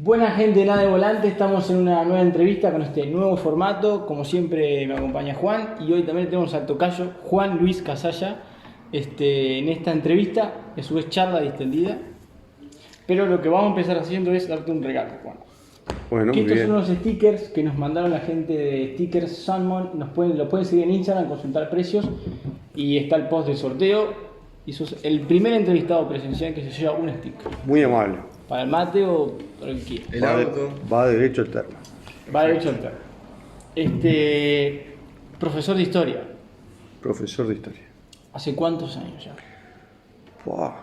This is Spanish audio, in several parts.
Buena gente, nada de volante, estamos en una nueva entrevista con este nuevo formato. Como siempre me acompaña Juan y hoy también tenemos al tocayo Juan Luis Casalla en esta entrevista, a su vez charla distendida. Pero lo que vamos a empezar haciendo es darte un regalo, Juan. Bueno, que muy estos bien. son unos stickers que nos mandaron la gente de Stickers Salmon. Lo pueden seguir en Instagram, consultar precios y está el post de sorteo. Y sos el primer entrevistado presencial que se lleva un sticker. Muy amable. Para el mate o para el que quiera. El auto. Va derecho al termo. Va derecho al terreno. Profesor de historia. Profesor de historia. ¿Hace cuántos años ya? Buah.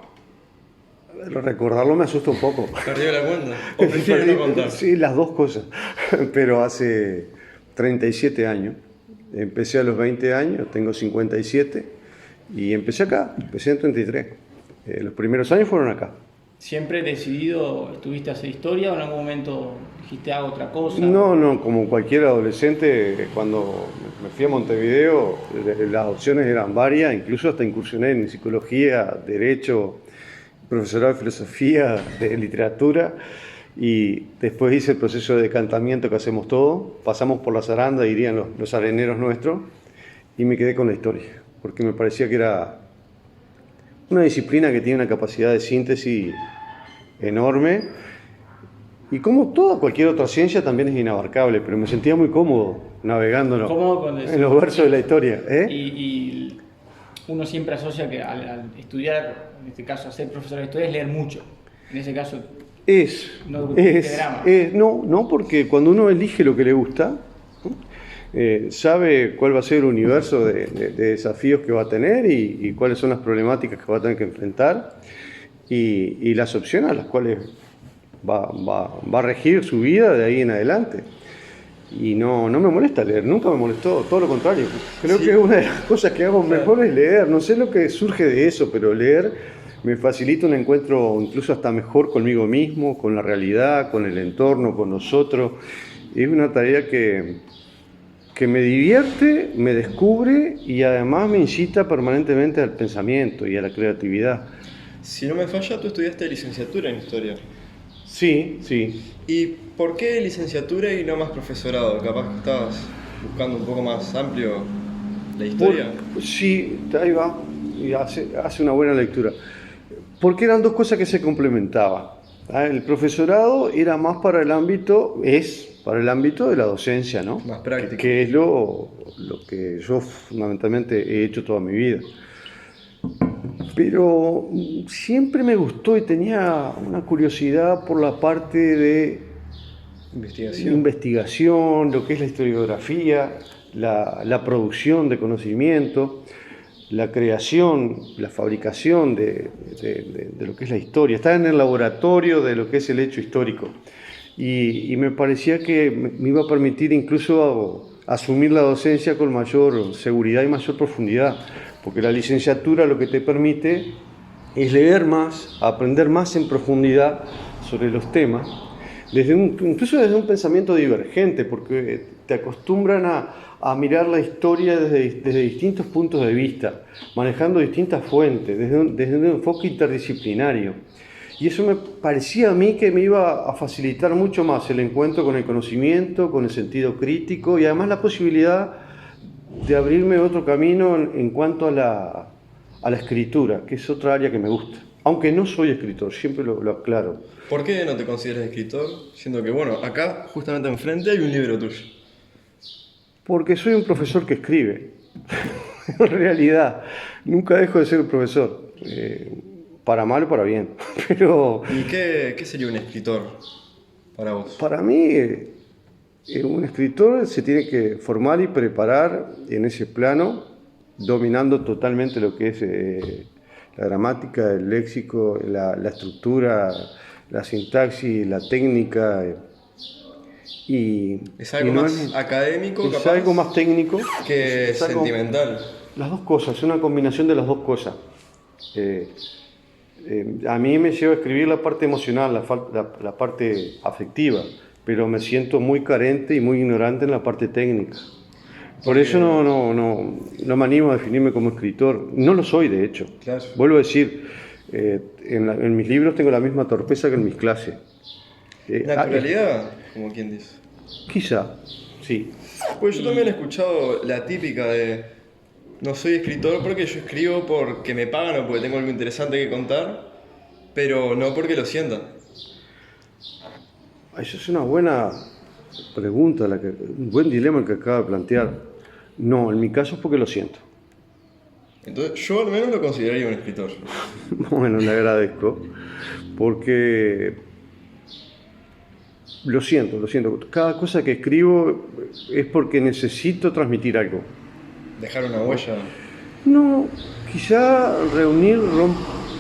Recordarlo me asusta un poco. ¿Perdió la cuenta? ¿O prefiere no contar? Sí, las dos cosas. Pero hace 37 años. Empecé a los 20 años, tengo 57. Y empecé acá, empecé en 33. Los primeros años fueron acá. ¿Siempre decidido estuviste a hacer historia o en algún momento dijiste hago otra cosa? No, como cualquier adolescente, cuando me fui a Montevideo, las opciones eran varias, incluso hasta incursioné en psicología, derecho, profesorado de filosofía, de literatura, y después hice el proceso de decantamiento que hacemos todos, pasamos por la zaranda, dirían los areneros nuestros, y me quedé con la historia, porque me parecía que era una disciplina que tiene una capacidad de síntesis enorme, y como toda cualquier otra ciencia también es inabarcable, pero me sentía muy cómodo navegando en los versos de la historia. Y uno siempre asocia que al estudiar, en este caso, a ser profesor de historia es leer mucho. En ese caso, no, porque cuando uno elige lo que le gusta, sabe cuál va a ser el universo de desafíos que va a tener y cuáles son las problemáticas que va a tener que enfrentar y las opciones a las cuales va a regir su vida de ahí en adelante. Y no me molesta leer, nunca me molestó, todo lo contrario. Creo que una de las cosas que hago mejor es leer. No sé lo que surge de eso, pero leer me facilita un encuentro incluso hasta mejor conmigo mismo, con la realidad, con el entorno, con nosotros. Es una tarea que me divierte, me descubre y además me incita permanentemente al pensamiento y a la creatividad. Si no me falla, tú estudiaste licenciatura en historia. Sí. ¿Y por qué licenciatura y no más profesorado? Capaz que estabas buscando un poco más amplio la historia. Sí, ahí va, y hace una buena lectura. Porque eran dos cosas que se complementaban. El profesorado era más para el ámbito de la docencia, ¿no? Más práctico. Que es lo que yo fundamentalmente he hecho toda mi vida. Pero siempre me gustó y tenía una curiosidad por la parte de investigación, lo que es la historiografía, la producción de conocimiento, la creación, la fabricación de lo que es la historia. Estar en el laboratorio de lo que es el hecho histórico. Y me parecía que me iba a permitir incluso asumir la docencia con mayor seguridad y mayor profundidad, porque la licenciatura lo que te permite es leer más, aprender más en profundidad sobre los temas, incluso desde un pensamiento divergente, porque te acostumbran a mirar la historia desde distintos puntos de vista, manejando distintas fuentes, desde un enfoque interdisciplinario. Y eso me parecía a mí que me iba a facilitar mucho más el encuentro con el conocimiento, con el sentido crítico y además la posibilidad de abrirme otro camino en cuanto a la escritura, que es otra área que me gusta. Aunque no soy escritor, siempre lo aclaro. ¿Por qué no te consideras escritor? Siendo que, acá, justamente enfrente, hay un libro tuyo. Porque soy un profesor que escribe. En realidad, nunca dejo de ser un profesor. Para mal o para bien. Pero ¿Y qué sería un escritor para vos? Para mí, un escritor se tiene que formar y preparar en ese plano, dominando totalmente lo que es la gramática, el léxico, la estructura, la sintaxis, la técnica. ¿Es algo más académico, es algo más técnico que sentimental? Las dos cosas, es una combinación de las dos cosas. A mí me lleva a escribir la parte emocional, la parte afectiva, pero me siento muy carente y muy ignorante en la parte técnica. Por eso no me animo a definirme como escritor. No lo soy, de hecho. Claro. Vuelvo a decir, en mis libros tengo la misma torpeza que en mis clases. Naturalidad, como quien dice. Quizá, sí. Pues yo también he escuchado la típica de no soy escritor porque yo escribo porque me pagan o porque tengo algo interesante que contar, pero no porque lo sientan. Eso es una buena pregunta, un buen dilema el que acaba de plantear. No, en mi caso es porque lo siento. Entonces yo al menos lo consideraría un escritor. Bueno, le agradezco, porque lo siento. Cada cosa que escribo es porque necesito transmitir algo. Dejar una huella. No, quizá reunir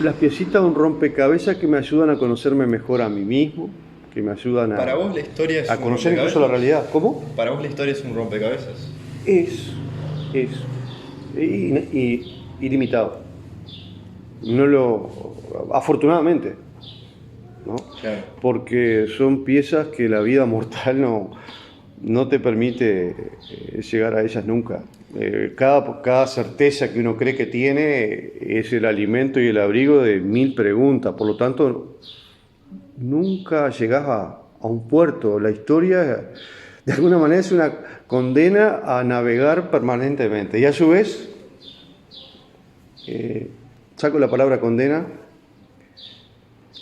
las piecitas de un rompecabezas que me ayudan a conocerme mejor a mí mismo, que me ayudan Para vos la historia es a un conocer incluso la rompecabezas. realidad. ¿Cómo? Para vos la historia es un rompecabezas. Es ilimitado. Afortunadamente, ¿no? Claro. Porque son piezas que la vida mortal no te permite llegar a ellas nunca. Cada certeza que uno cree que tiene es el alimento y el abrigo de 1000 preguntas. Por lo tanto, nunca llegás a un puerto. La historia, de alguna manera, es una condena a navegar permanentemente. Y a su vez, saco la palabra condena,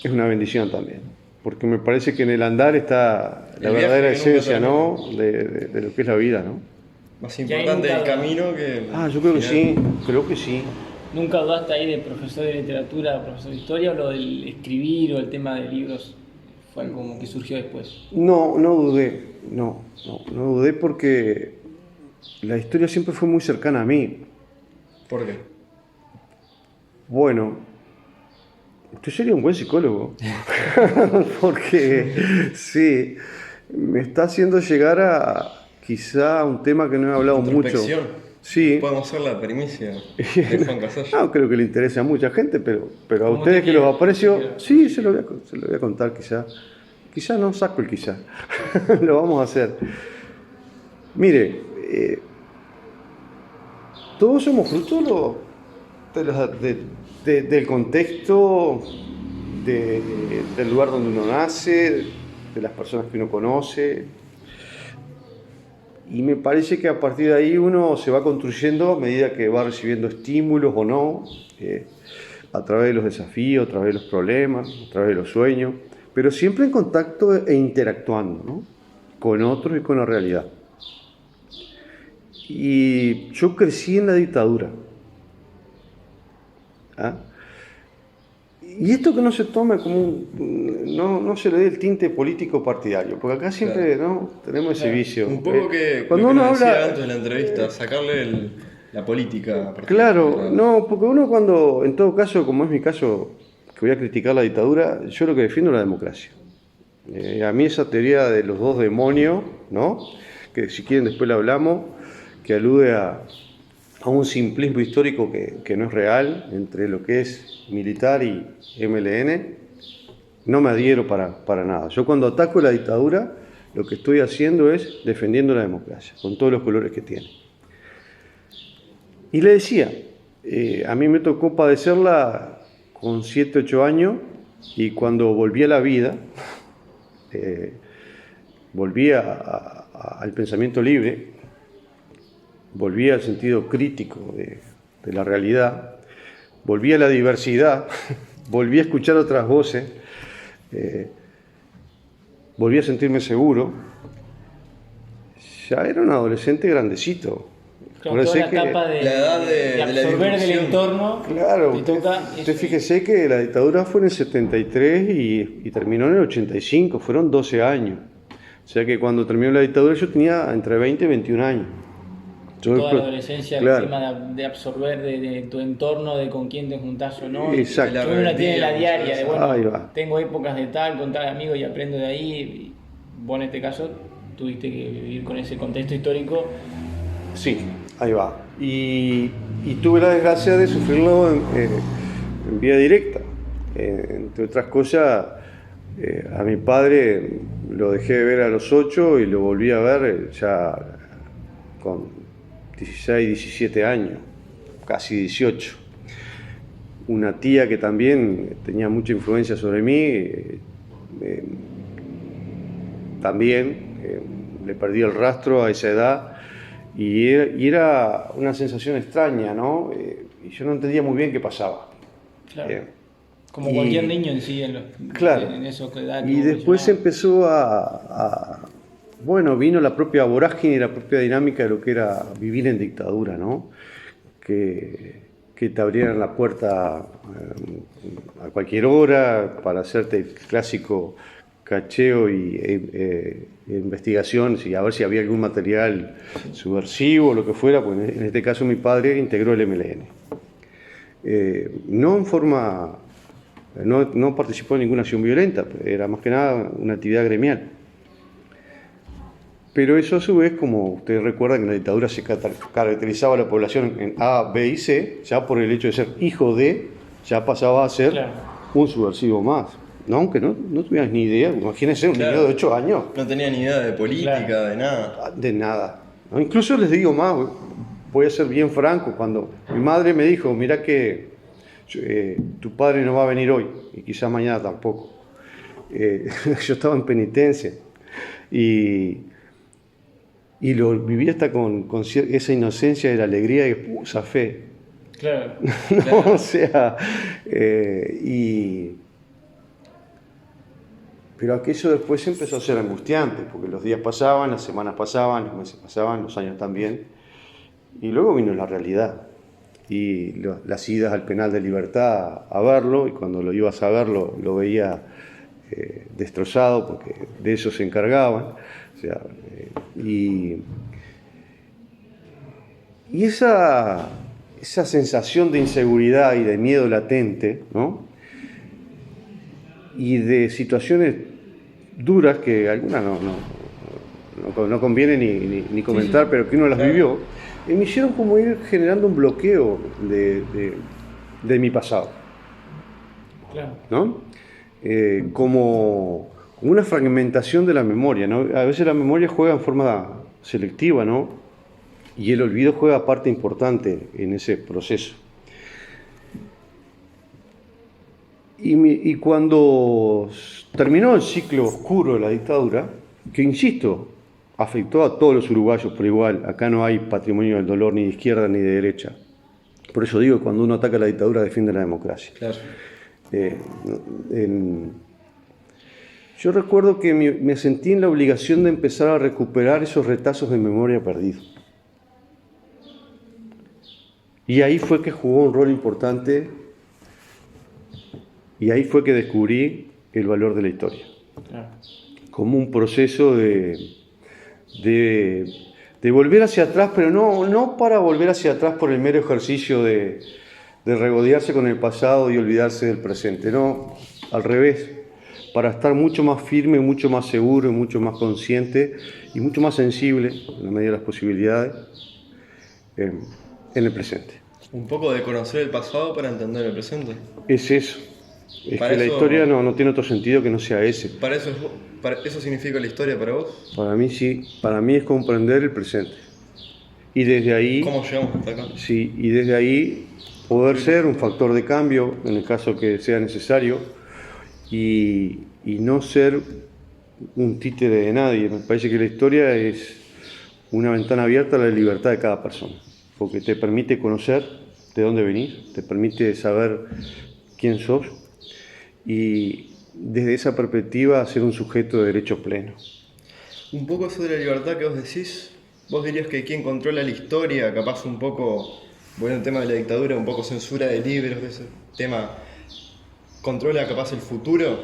es una bendición también. Porque me parece que en el andar está la El viaje verdadera que nunca esencia, termina. ¿no? de lo que es la vida, ¿no? Más Y ahí importante el nunca- camino que... Yo creo que sí, final. creo que sí. ¿Nunca dudaste ahí de profesor de literatura, profesor de historia, o lo del escribir o el tema de libros fue algo como que surgió después? No dudé, no dudé porque la historia siempre fue muy cercana a mí. ¿Por qué? Bueno, usted sería un buen psicólogo, porque sí, me está haciendo llegar a quizá un tema que no he hablado mucho. Introspección. Sí, Podemos hacer la primicia de Juan Casalla. no creo que le interese a mucha gente, pero a Como ustedes te que los quiera. aprecio, sí, se lo voy a contar quizá. Quizá no saco el quizá, lo vamos a hacer. Mire, todos somos fruto del contexto, del lugar donde uno nace, de las personas que uno conoce. Y me parece que a partir de ahí uno se va construyendo a medida que va recibiendo estímulos o no, a través de los desafíos, a través de los problemas, a través de los sueños, pero siempre en contacto e interactuando, ¿no? Con otros y con la realidad. Y yo crecí en la dictadura. ¿Ah? Y esto que no se tome como no se le dé el tinte político partidario, porque acá siempre ¿no? tenemos ese vicio. Un poco que cuando lo que uno nos decía habla, antes de la entrevista, sacarle la política. claro, no, porque uno cuando, en todo caso, como es mi caso, que voy a criticar la dictadura, yo lo que defiendo es la democracia. A mí esa teoría de los dos demonios, ¿no? Que si quieren después la hablamos, que alude a un simplismo histórico que no es real entre lo que es militar y MLN, no me adhiero para nada. Yo cuando ataco la dictadura, lo que estoy haciendo es defendiendo la democracia, con todos los colores que tiene. Y le decía, a mí me tocó padecerla con 7, 8 años, y cuando volví a la vida, volví al pensamiento libre, volví al sentido crítico de la realidad, volví a la diversidad, volví a escuchar otras voces, volví a sentirme seguro. Ya era un adolescente grandecito. Claro, toda la etapa de, la edad de la absorber del disrupción. entorno. Claro, te toca usted eso. fíjese que la dictadura fue en el 73 y terminó en el 85, fueron 12 años. O sea que cuando terminó la dictadura yo tenía entre 20 y 21 años. Yo Toda la después- adolescencia, claro. el tema de absorber de tu entorno, de con quién te juntás o no. Exacto. Que uno la tiene en la rebeldía, diaria, de muchas bueno, Ahí va. tengo épocas de tal, con tal amigo y aprendo de ahí. Y vos en este caso tuviste que vivir con ese contexto histórico. Sí, ahí va. Y tuve la desgracia de sufrirlo en vía directa. Entre otras cosas, a mi padre lo dejé de ver a los 8 y lo volví a ver ya con 16, 17 años, casi 18. Una tía que también tenía mucha influencia sobre mí, también, le perdí el rastro a esa edad y era una sensación extraña, ¿no? Y yo no entendía muy bien qué pasaba. Claro. Como cualquier niño en sí, claro. En eso que da. Y después empezó bueno, vino la propia vorágine y la propia dinámica de lo que era vivir en dictadura, ¿no? Que te abrieran la puerta a cualquier hora para hacerte el clásico cacheo e investigación, a ver si había algún material subversivo o lo que fuera, pues en este caso mi padre integró el MLN. No en forma, no participó en ninguna acción violenta, era más que nada una actividad gremial. Pero eso a su vez, como ustedes recuerdan, que en la dictadura se caracterizaba a la población en A, B y C, ya por el hecho de ser hijo de, ya pasaba a ser un subversivo más. No, aunque no tuvieras ni idea, imagínense un niño de 8 años. No tenía ni idea de política, de nada. De nada. ¿No? Incluso les digo más, voy a ser bien franco, cuando mi madre me dijo, mira que tu padre no va a venir hoy, y quizás mañana tampoco. Yo estaba en penitencia, y lo viví hasta con esa inocencia y la alegría y esa fe. Claro. No, o sea, pero aquello después empezó a ser angustiante, porque los días pasaban, las semanas pasaban, los meses pasaban, los años también, y luego vino la realidad, y las idas al penal de Libertad a verlo, y cuando lo ibas a ver lo veía destrozado, porque de eso se encargaban. O sea, y esa sensación de inseguridad y de miedo latente, ¿no? Y de situaciones duras que algunas no conviene ni comentar, pero que uno las vivió, me hicieron como ir generando un bloqueo de mi pasado. Claro. ¿No? Como una fragmentación de la memoria, ¿no? A veces la memoria juega en forma selectiva, ¿no? Y el olvido juega parte importante en ese proceso. Y cuando terminó el ciclo oscuro de la dictadura, que insisto, afectó a todos los uruguayos por igual, acá no hay patrimonio del dolor ni de izquierda ni de derecha. Por eso digo, cuando uno ataca la dictadura defiende la democracia. Claro. Yo recuerdo que me sentí en la obligación de empezar a recuperar esos retazos de memoria perdidos. Y ahí fue que jugó un rol importante, y ahí fue que descubrí el valor de la historia. Claro. Como un proceso de volver hacia atrás, pero no para volver hacia atrás por el mero ejercicio de regodearse con el pasado y olvidarse del presente, no, al revés, para estar mucho más firme, mucho más seguro, mucho más consciente y mucho más sensible, en la medida de las posibilidades, en el presente. Un poco de conocer el pasado para entender el presente. Es eso. Es para que la historia no tiene otro sentido que no sea ese. ¿Eso significa la historia para vos? Para mí sí, para mí es comprender el presente. Y desde ahí... ¿Cómo llegamos hasta acá? Sí, y desde ahí poder ser un factor de cambio en el caso que sea necesario y no ser un títere de nadie. Me parece que la historia es una ventana abierta a la libertad de cada persona, porque te permite conocer de dónde venís, te permite saber quién sos y desde esa perspectiva ser un sujeto de derecho pleno. Un poco eso de la libertad que vos decís, vos dirías que quien controla la historia, capaz un poco, bueno, el tema de la dictadura, un poco censura de libros, de ese tema, ¿controla capaz el futuro?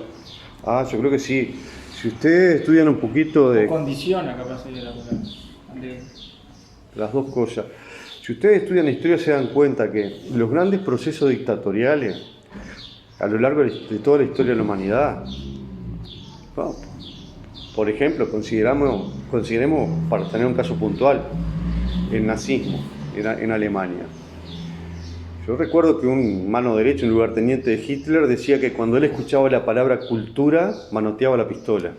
Yo creo que sí. Si ustedes estudian un poquito de... O condiciona capaz de la cosa. Las dos cosas. Si ustedes estudian la historia se dan cuenta que los grandes procesos dictatoriales a lo largo de toda la historia de la humanidad, ¿no? Por ejemplo, consideremos para tener un caso puntual, el nazismo en Alemania. Yo recuerdo que un mano derecha, un lugarteniente de Hitler, decía que cuando él escuchaba la palabra cultura, manoteaba la pistola.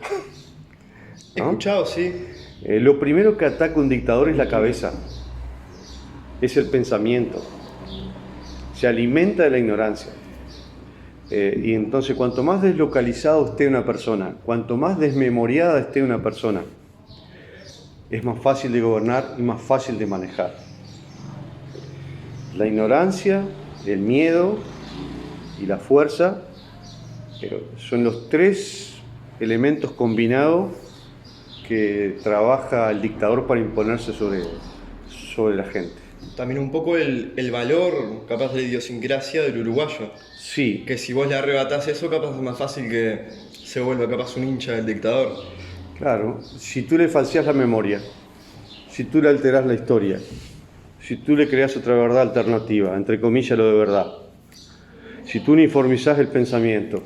He escuchado, sí. Lo primero que ataca un dictador es la cabeza, es el pensamiento, se alimenta de la ignorancia. Y entonces, cuanto más deslocalizado esté una persona, cuanto más desmemoriada esté una persona, es más fácil de gobernar y más fácil de manejar. La ignorancia, el miedo y la fuerza son los tres elementos combinados que trabaja el dictador para imponerse sobre la gente. También un poco el valor, capaz, de la idiosincrasia del uruguayo. Sí. Que si vos le arrebatás eso, capaz es más fácil que se vuelva capaz un hincha del dictador. Claro, si tú le falseás la memoria, si tú le alterás la historia, si tú le creas otra verdad alternativa, entre comillas lo de verdad, si tú uniformizás el pensamiento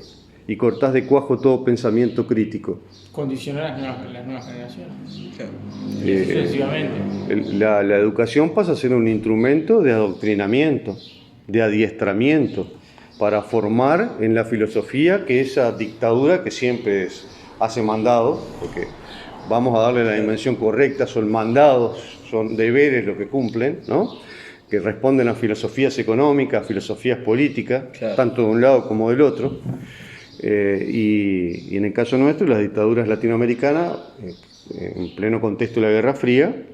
y cortás de cuajo todo pensamiento crítico, Condicionar las nuevas generaciones. Claro. Sucesivamente. La educación pasa a ser un instrumento de adoctrinamiento, de adiestramiento, para formar en la filosofía que esa dictadura que siempre hace mandados, porque vamos a darle la dimensión correcta, son mandados, son deberes lo que cumplen, ¿no? Que responden a filosofías económicas, filosofías políticas, claro, tanto de un lado como del otro. Y en el caso nuestro, las dictaduras latinoamericanas, en pleno contexto de la Guerra Fría,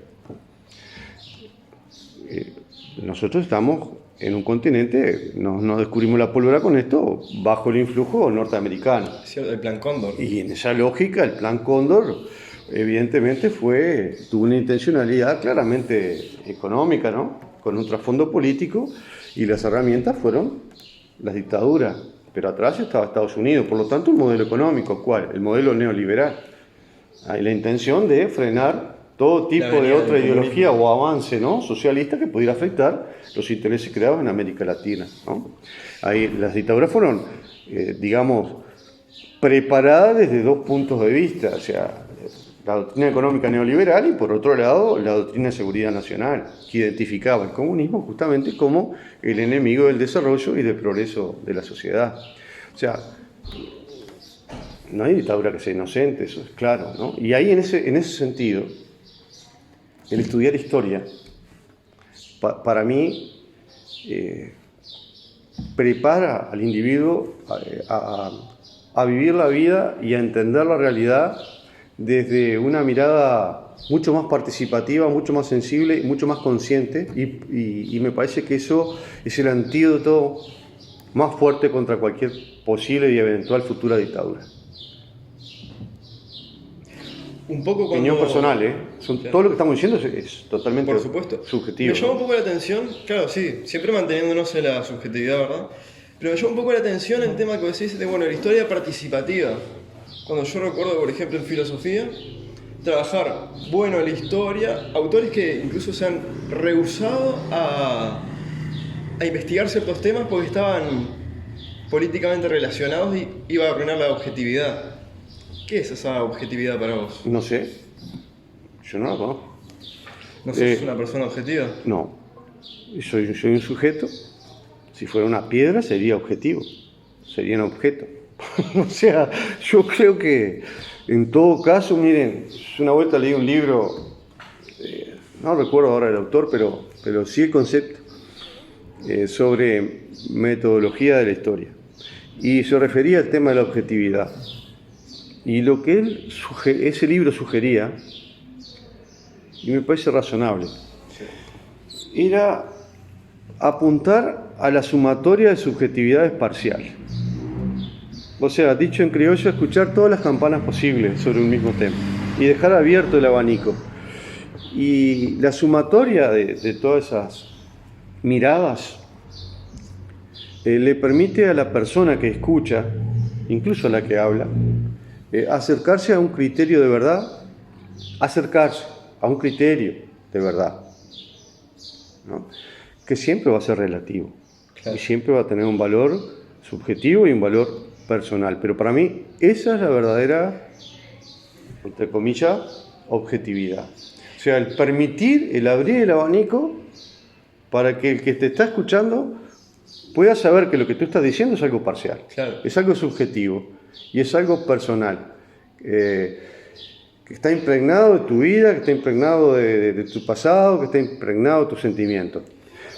nosotros estamos en un continente, no descubrimos la pólvora con esto, bajo el influjo norteamericano. El plan Cóndor. Y en esa lógica, el plan Cóndor, evidentemente tuvo una intencionalidad claramente económica, ¿no? Con un trasfondo político, y las herramientas fueron las dictaduras. Pero atrás estaba Estados Unidos, por lo tanto, un modelo económico, ¿cuál? El modelo neoliberal. Hay la intención de frenar todo tipo de otra ideología o avance, ¿no?, socialista que pudiera afectar los intereses creados en América Latina, ¿no? Ahí las dictaduras fueron, digamos, preparadas desde dos puntos de vista, o sea, la doctrina económica neoliberal y, por otro lado, la doctrina de seguridad nacional, que identificaba el comunismo justamente como el enemigo del desarrollo y del progreso de la sociedad. O sea, no hay dictadura que sea inocente, eso es claro, ¿no? Y ahí, en ese sentido, el estudiar historia, para mí, prepara al individuo a vivir la vida y a entender la realidad desde una mirada mucho más participativa, mucho más sensible y mucho más consciente, y me parece que eso es el antídoto más fuerte contra cualquier posible y eventual futura dictadura. Un poco cuando... Opinión personal, Claro. Todo lo que estamos diciendo es totalmente Por supuesto. subjetivo. Me llama un poco la atención, claro, sí, siempre manteniéndonos en la subjetividad, ¿verdad? Pero me llama un poco la atención el tema que vos decís de, bueno, la historia participativa. Cuando yo recuerdo, por ejemplo, en filosofía, trabajar, bueno, la historia, autores que incluso se han rehusado a investigar ciertos temas porque estaban políticamente relacionados y iba a frenar la objetividad. ¿Qué es esa objetividad para vos? No sé, yo no la conozco. ¿No sos una persona objetiva? No, soy un sujeto. Si fuera una piedra sería objetivo, sería un objeto. O sea, yo creo que en todo caso, miren, una vuelta leí un libro, no recuerdo ahora el autor, pero sí el concepto, sobre metodología de la historia. Y se refería al tema de la objetividad. Y lo que ese libro sugería, y me parece razonable, era apuntar a la sumatoria de subjetividades parciales. O sea, dicho en criollo, escuchar todas las campanas posibles sobre un mismo tema y dejar abierto el abanico. Y la sumatoria de todas esas miradas le permite a la persona que escucha, incluso a la que habla, acercarse a un criterio de verdad, acercarse a un criterio de verdad, ¿no?, que siempre va a ser relativo, claro, y siempre va a tener un valor subjetivo y un valor personal. Pero para mí esa es la verdadera, entre comillas, objetividad. O sea, el permitir, el abrir el abanico para que el que te está escuchando pueda saber que lo que tú estás diciendo es algo parcial, claro, es algo subjetivo y es algo personal, que está impregnado de tu vida, que está impregnado de tu pasado, que está impregnado de tus sentimientos.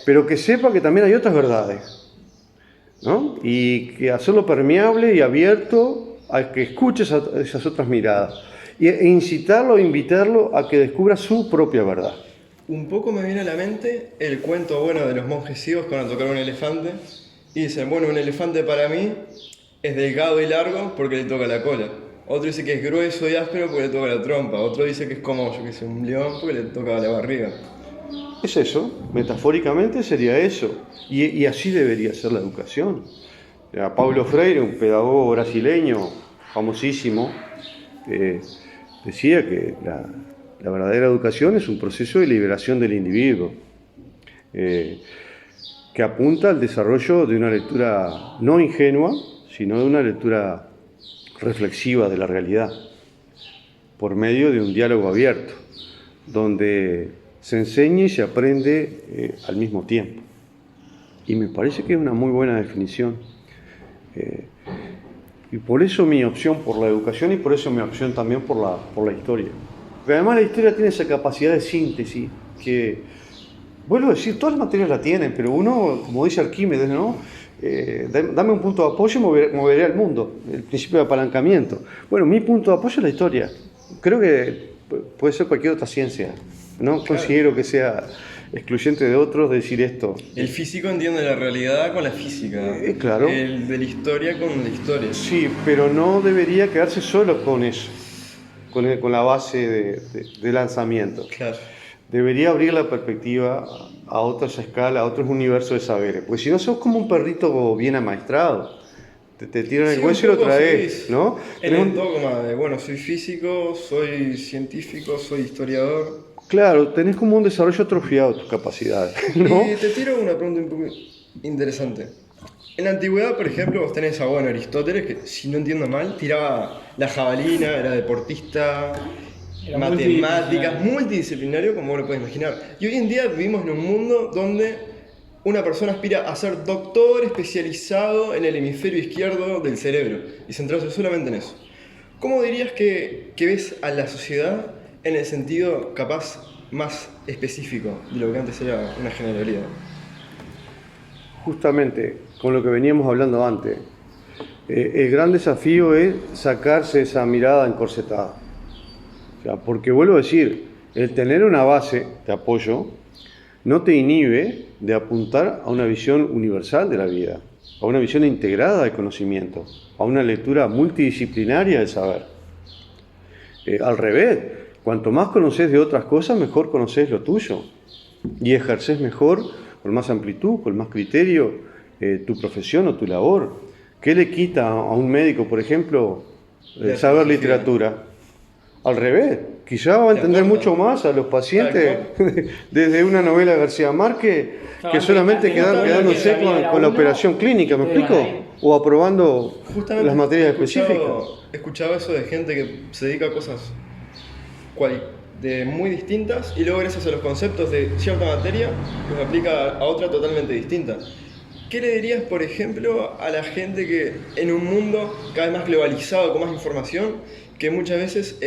Pero que sepa que también hay otras verdades. ¿no? Y que hacerlo permeable y abierto a que escuche esas otras miradas. E incitarlo, invitarlo a que descubra su propia verdad. Un poco me viene a la mente el cuento bueno de los monjes ciegos que van a tocar un elefante y dicen, bueno, un elefante para mí es delgado y largo porque le toca la cola. Otro dice que es grueso y áspero porque le toca la trompa. Otro dice que es como, yo que sé, un león porque le toca la barriga. Es eso, metafóricamente sería eso. Y así debería ser la educación. Paulo Freire, un pedagogo brasileño famosísimo, decía que la verdadera educación es un proceso de liberación del individuo, que apunta al desarrollo de una lectura no ingenua, sino de una lectura reflexiva de la realidad, por medio de un diálogo abierto, donde se enseña y se aprende al mismo tiempo. Y me parece que es una muy buena definición. Y por eso mi opción por la educación y por eso mi opción también por la historia. Pero además la historia tiene esa capacidad de síntesis que, vuelvo a decir, todas las materias la tienen, pero uno, como dice Arquímedes, ¿no? Dame un punto de apoyo y moveré al mundo, el principio de apalancamiento. Bueno, mi punto de apoyo es la historia. Creo que puede ser cualquier otra ciencia. No considero que sea excluyente de otros decir esto. El físico entiende la realidad con la física. Claro. El de la historia con la historia. Sí, pero no debería quedarse solo con eso, con la base de lanzamiento. Claro. Debería abrir la perspectiva a otras escalas, a otros universos de saberes. Pues si no, sos como un perrito bien amaestrado. Te tiran el hueso y lo traes, ¿no? En el dogma de, bueno, soy físico, soy científico, soy historiador. Claro, tenés como un desarrollo atrofiado de tus capacidades, ¿no? Y te tiro una pregunta un poco interesante. En la antigüedad, por ejemplo, vos tenés a Aristóteles, que si no entiendo mal, tiraba la jabalina, era deportista, era matemáticas, multidisciplinario, como vos lo puedes imaginar. Y hoy en día vivimos en un mundo donde una persona aspira a ser doctor especializado en el hemisferio izquierdo del cerebro y centrarse solamente en eso. ¿Cómo dirías que ves a la sociedad en el sentido capaz más específico de lo que antes era una generalidad? Justamente con lo que veníamos hablando antes, el gran desafío es sacarse esa mirada encorsetada. O sea, porque vuelvo a decir, el tener una base de apoyo no te inhibe de apuntar a una visión universal de la vida, a una visión integrada del conocimiento, a una lectura multidisciplinaria del saber. Al revés, cuanto más conoces de otras cosas, mejor conoces lo tuyo y ejerces mejor, con más amplitud, con más criterio, tu profesión o tu labor. ¿Qué le quita a un médico, por ejemplo, saber literatura? Al revés, quizá va a entender mucho más a los pacientes desde una novela de García Márquez que solamente quedándose con la operación clínica, ¿me explico? O aprobando las materias específicas. He escuchado eso de gente que se dedica a cosas muy distintas y luego gracias a los conceptos de cierta materia los aplica a otra totalmente distinta. ¿Qué le dirías, por ejemplo, a la gente que en un mundo cada vez más globalizado, con más información, que muchas veces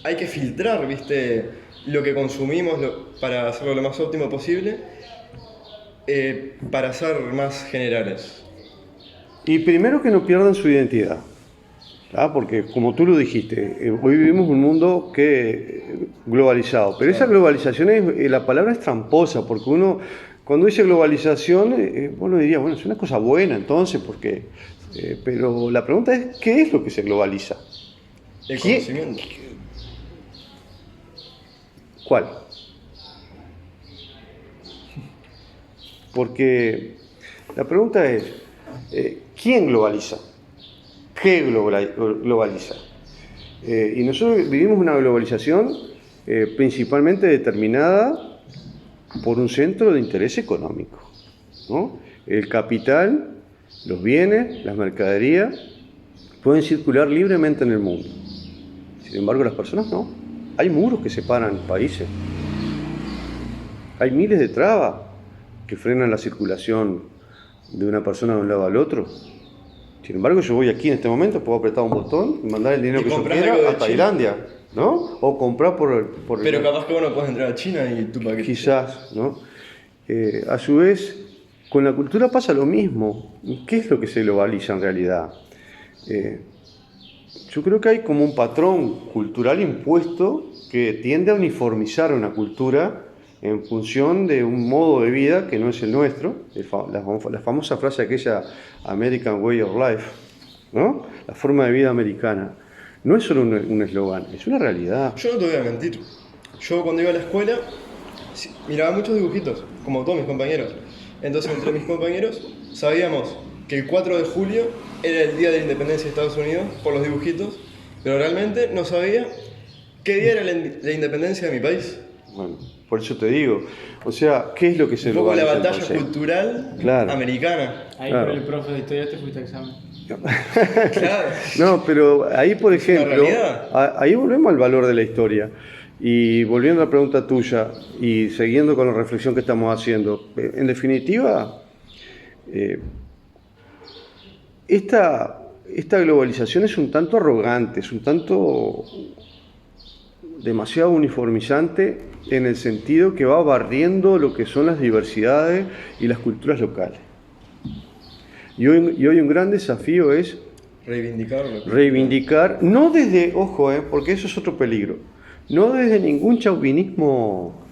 hay que filtrar, ¿viste?, lo que consumimos para hacerlo lo más óptimo posible, para ser más generales? Y primero que no pierdan su identidad, ¿tá? Porque como tú lo dijiste, hoy vivimos un mundo globalizado, pero esa globalización, la palabra es tramposa, porque uno, cuando dice globalización, uno diría, bueno, es una cosa buena entonces, porque, pero la pregunta es, ¿qué es lo que se globaliza? El conocimiento. ¿Cuál? Porque la pregunta es, ¿quién globaliza? ¿Qué globaliza? Y nosotros vivimos una globalización principalmente determinada por un centro de interés económico, ¿no? El capital, los bienes, las mercaderías pueden circular libremente en el mundo. Sin embargo, las personas no. Hay muros que separan países. Hay miles de trabas que frenan la circulación de una persona de un lado al otro. Sin embargo, yo voy aquí en este momento, puedo apretar un botón y mandar el dinero que yo quiera a Tailandia, ¿no? O comprar por Pero capaz que vos no podés entrar a China y tu paquete. Quizás, ¿no? A su vez, Con la cultura pasa lo mismo. ¿Qué es lo que se globaliza en realidad? Yo creo que hay como un patrón cultural impuesto que tiende a uniformizar una cultura en función de un modo de vida que no es el nuestro, la famosa frase aquella American Way of Life, ¿no? La forma de vida americana. No es solo un eslogan, es una realidad. Yo no te voy a mentir. Yo cuando iba a la escuela miraba muchos dibujitos, como todos mis compañeros. Entonces entre mis compañeros sabíamos que el 4 de julio era el día de la independencia de Estados Unidos por los dibujitos, pero realmente no sabía qué día era la independencia de mi país. Bueno, por eso te digo, o sea, ¿qué es lo que se Un poco la globaliza batalla entonces? cultural Claro. americana. Ahí Claro. por el profe de historia te fuiste a examen. Claro. No, pero ahí, por ejemplo, realidad. ahí volvemos al valor de la historia. Y volviendo a la pregunta tuya y siguiendo con la reflexión que estamos haciendo, en definitiva, esta globalización es un tanto arrogante, es un tanto demasiado uniformizante en el sentido que va barriendo lo que son las diversidades y las culturas locales. Y hoy un gran desafío es Reivindicarlo. reivindicar, no desde, ojo, porque eso es otro peligro, no desde ningún chauvinismo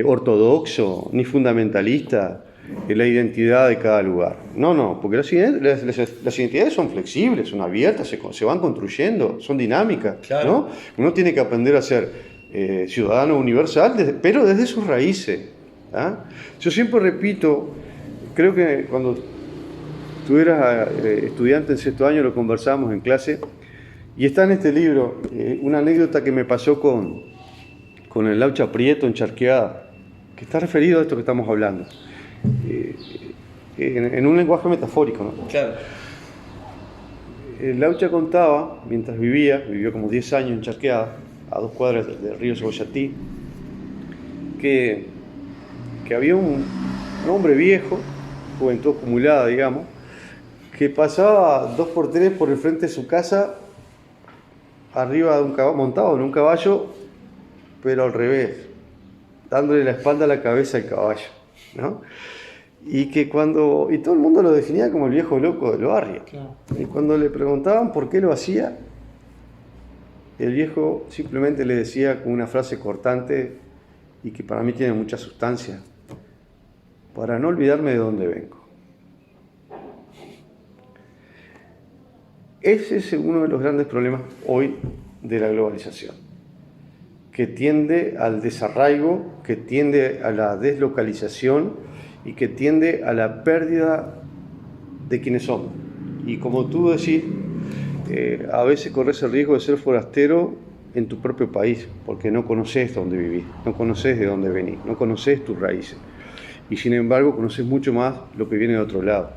ortodoxo ni fundamentalista la identidad de cada lugar. No, porque las identidades son flexibles, son abiertas, se van construyendo, son dinámicas. Claro. ¿No? Uno tiene que aprender a ser ciudadano universal, pero desde sus raíces. ¿Ah? Yo siempre repito, creo que cuando tú eras estudiante en sexto año, lo conversamos en clase, y está en este libro una anécdota que me pasó con el Laucha Prieto en Charqueada, que está referido a esto que estamos hablando, en un lenguaje metafórico, ¿no? Claro. El Laucha contaba, mientras vivió como 10 años en Charqueada, a 2 cuadras del río Cebollatí, que había un hombre viejo, juventud acumulada, digamos, que pasaba 2x3 por el frente de su casa, arriba de un caballo, montado en un caballo, pero al revés, dándole la espalda a la cabeza al caballo, ¿no? Y todo el mundo lo definía como el viejo loco del barrio. Claro. Y cuando le preguntaban por qué lo hacía, el viejo simplemente le decía con una frase cortante y que para mí tiene mucha sustancia: para no olvidarme de dónde vengo. Ese es uno de los grandes problemas hoy de la globalización, que tiende al desarraigo, que tiende a la deslocalización y que tiende a la pérdida de quienes somos. Y como tú decís, a veces corres el riesgo de ser forastero en tu propio país, porque no conoces dónde vivís, no conoces de dónde venís, no conoces tus raíces. Y sin embargo conoces mucho más lo que viene de otro lado,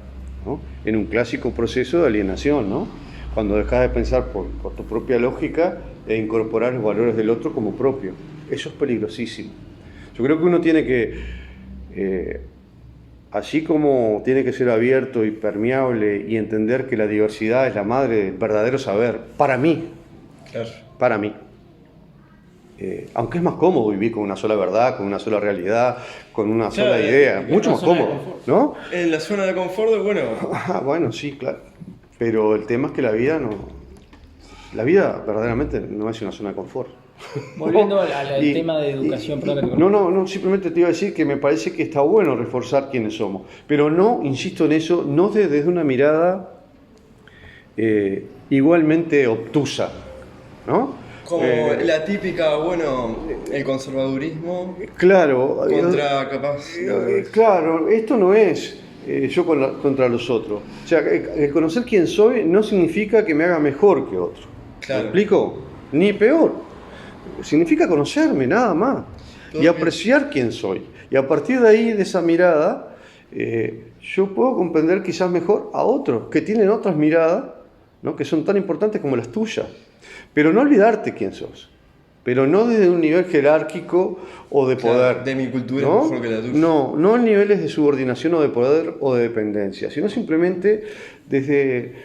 ¿no? En un clásico proceso de alienación, ¿no? Cuando dejas de pensar por tu propia lógica e incorporar los valores del otro como propio. Eso es peligrosísimo. Yo creo que uno tiene que, así como tiene que ser abierto y permeable y entender que la diversidad es la madre del verdadero saber, para mí, aunque es más cómodo vivir con una sola verdad, con una sola realidad, con una sola idea, mucho más cómodo, ¿no? En la zona de confort, bueno. Bueno, sí, claro. Pero el tema es que la vida verdaderamente no es una zona de confort. Volviendo al tema de educación, no, simplemente te iba a decir que me parece que está bueno reforzar quiénes somos, pero no, insisto en eso, no desde una mirada igualmente obtusa, ¿no? Como la típica, el conservadurismo. Claro. Contra capaz. Claro, esto no es yo contra los otros. O sea, el conocer quién soy no significa que me haga mejor que otro. Claro. ¿Me explico? Ni peor. Significa conocerme, nada más. Y apreciar quién soy. Y a partir de ahí, de esa mirada, yo puedo comprender quizás mejor a otros que tienen otras miradas, ¿no? Que son tan importantes como las tuyas. Pero no olvidarte quién sos. Pero no desde un nivel jerárquico o de poder. De mi cultura, ¿no? Mejor que la tuya. No en niveles de subordinación o de poder o de dependencia, sino simplemente desde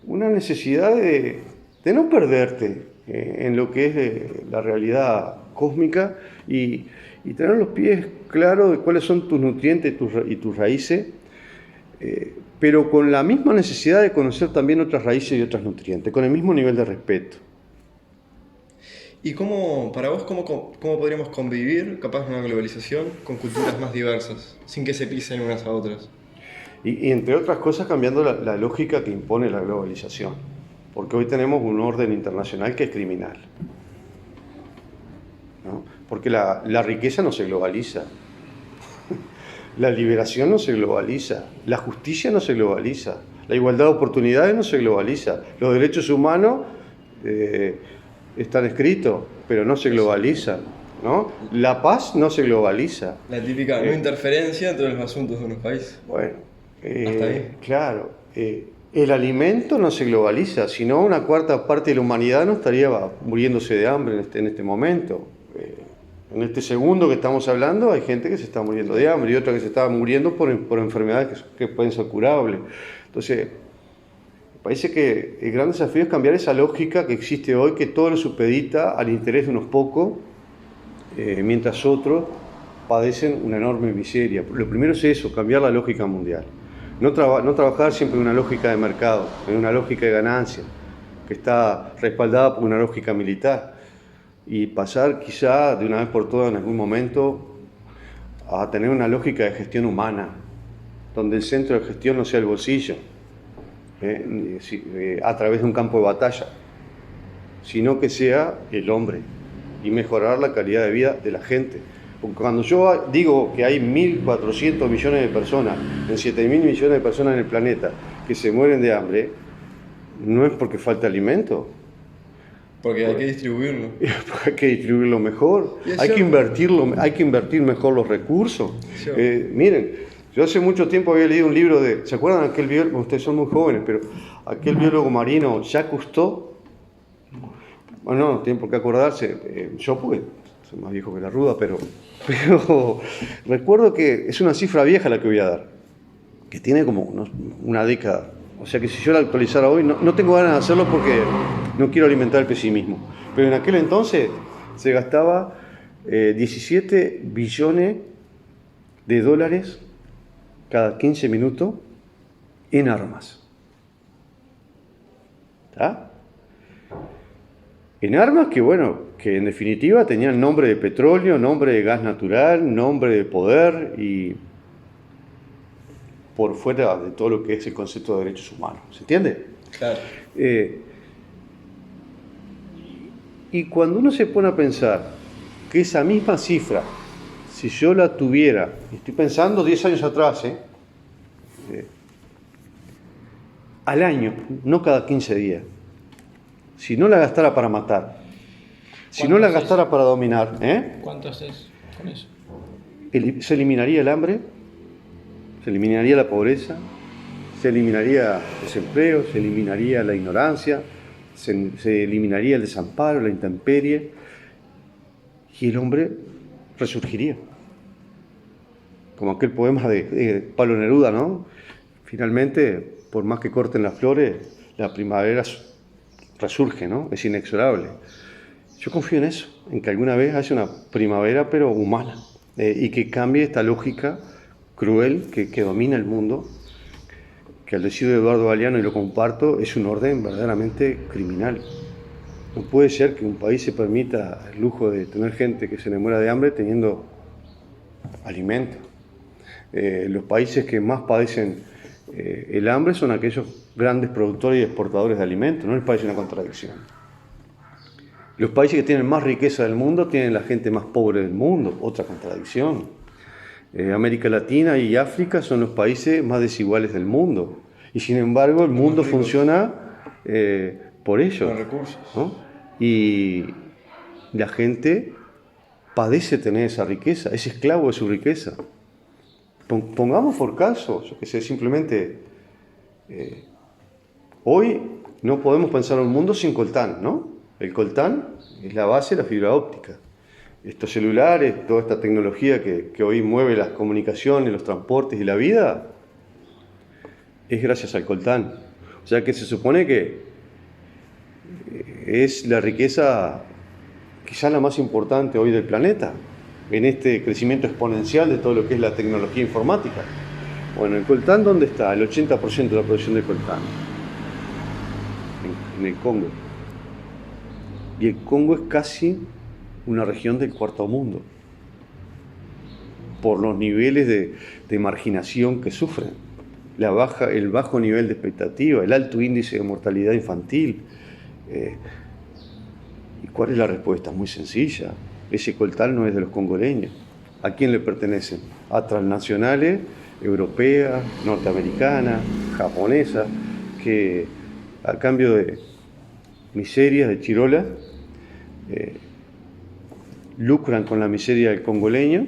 una necesidad de no perderte en lo que es la realidad cósmica y tener los pies claros de cuáles son tus nutrientes y tus raíces pero con la misma necesidad de conocer también otras raíces y otros nutrientes, con el mismo nivel de respeto. ¿Y para vos, cómo podríamos convivir, capaz de una globalización, con culturas más diversas, sin que se pisen unas a otras? Y entre otras cosas cambiando la lógica que impone la globalización, porque hoy tenemos un orden internacional que es criminal, ¿no? Porque la riqueza no se globaliza, la liberación no se globaliza, la justicia no se globaliza, la igualdad de oportunidades no se globaliza, los derechos humanos están escritos, pero no se globalizan, ¿no? La paz no se globaliza. La típica no interferencia entre los asuntos de unos países. Bueno, Hasta ahí. claro, el alimento no se globaliza, sino una cuarta parte de la humanidad no estaría muriéndose de hambre en este momento. En este segundo que estamos hablando hay gente que se está muriendo de hambre y otra que se está muriendo por enfermedades que pueden ser curables. Entonces, me parece que el gran desafío es cambiar esa lógica que existe hoy, que todo lo supedita al interés de unos pocos, mientras otros padecen una enorme miseria. Lo primero es eso, cambiar la lógica mundial. No trabajar siempre en una lógica de mercado, en una lógica de ganancia, que está respaldada por una lógica militar. Y pasar quizá de una vez por todas en algún momento a tener una lógica de gestión humana, donde el centro de gestión no sea el bolsillo, a través de un campo de batalla, sino que sea el hombre y mejorar la calidad de vida de la gente. Porque cuando yo digo que hay 1.400 millones de personas, en 7.000 millones de personas en el planeta que se mueren de hambre, no es porque falta alimento. Porque hay que distribuirlo. Hay que distribuirlo mejor, hay que invertir mejor los recursos. Sí. Miren, yo hace mucho tiempo había leído un libro ¿se acuerdan aquel biólogo? Ustedes son muy jóvenes, pero aquel biólogo marino, Jacques Cousteau. Bueno, no tienen por qué acordarse, yo porque soy más viejo que la ruda, pero recuerdo que es una cifra vieja la que voy a dar, que tiene como una década. O sea que si yo la actualizara hoy, no tengo ganas de hacerlo porque no quiero alimentar el pesimismo. Pero en aquel entonces se gastaba 17 billones de dólares cada 15 minutos en armas. ¿Está? En armas que en definitiva tenían nombre de petróleo, nombre de gas natural, nombre de poder y por fuera de todo lo que es el concepto de derechos humanos. ¿Se entiende? Claro. Y cuando uno se pone a pensar que esa misma cifra, si yo la tuviera, estoy pensando 10 años atrás, al año, no cada 15 días, si no la gastara para matar, si no la gastara para dominar, ¿Cuánto haces con eso? se eliminaría el hambre, se eliminaría la pobreza, se eliminaría el desempleo, se eliminaría la ignorancia, se eliminaría el desamparo, la intemperie, y el hombre resurgiría. Como aquel poema de Pablo Neruda, ¿no? Finalmente, por más que corten las flores, la primavera resurge, ¿no? Es inexorable. Yo confío en eso, en que alguna vez haya una primavera, pero humana, y que cambie esta lógica cruel que domina el mundo, que al decir de Eduardo Galeano, y lo comparto, es un orden verdaderamente criminal. No puede ser que un país se permita el lujo de tener gente que se le muera de hambre teniendo alimento. Los países que más padecen el hambre son aquellos grandes productores y exportadores de alimentos, no les parece una contradicción. Los países que tienen más riqueza del mundo tienen la gente más pobre del mundo, otra contradicción. América Latina y África son los países más desiguales del mundo. Y sin embargo el mundo funciona por ellos. Con recursos. ¿No? Y la gente padece tener esa riqueza, es esclavo de su riqueza. Pongamos por caso, yo que sé, simplemente hoy no podemos pensar en un mundo sin coltán, ¿no? El coltán es la base de la fibra óptica. Estos celulares, toda esta tecnología que hoy mueve las comunicaciones, los transportes y la vida, es gracias al coltán. O sea que se supone que es la riqueza quizá la más importante hoy del planeta, en este crecimiento exponencial de todo lo que es la tecnología informática. Bueno, el coltán, ¿dónde está? El 80% de la producción de coltán. En el Congo. Y el Congo es casi una región del cuarto mundo, por los niveles de marginación que sufren, el bajo nivel de expectativa, el alto índice de mortalidad infantil. ¿Y cuál es la respuesta? Muy sencilla. Ese coltán no es de los congoleños. ¿A quién le pertenecen? A transnacionales, europeas, norteamericanas, japonesas, que a cambio de miserias, de chirolas, lucran con la miseria del congoleño,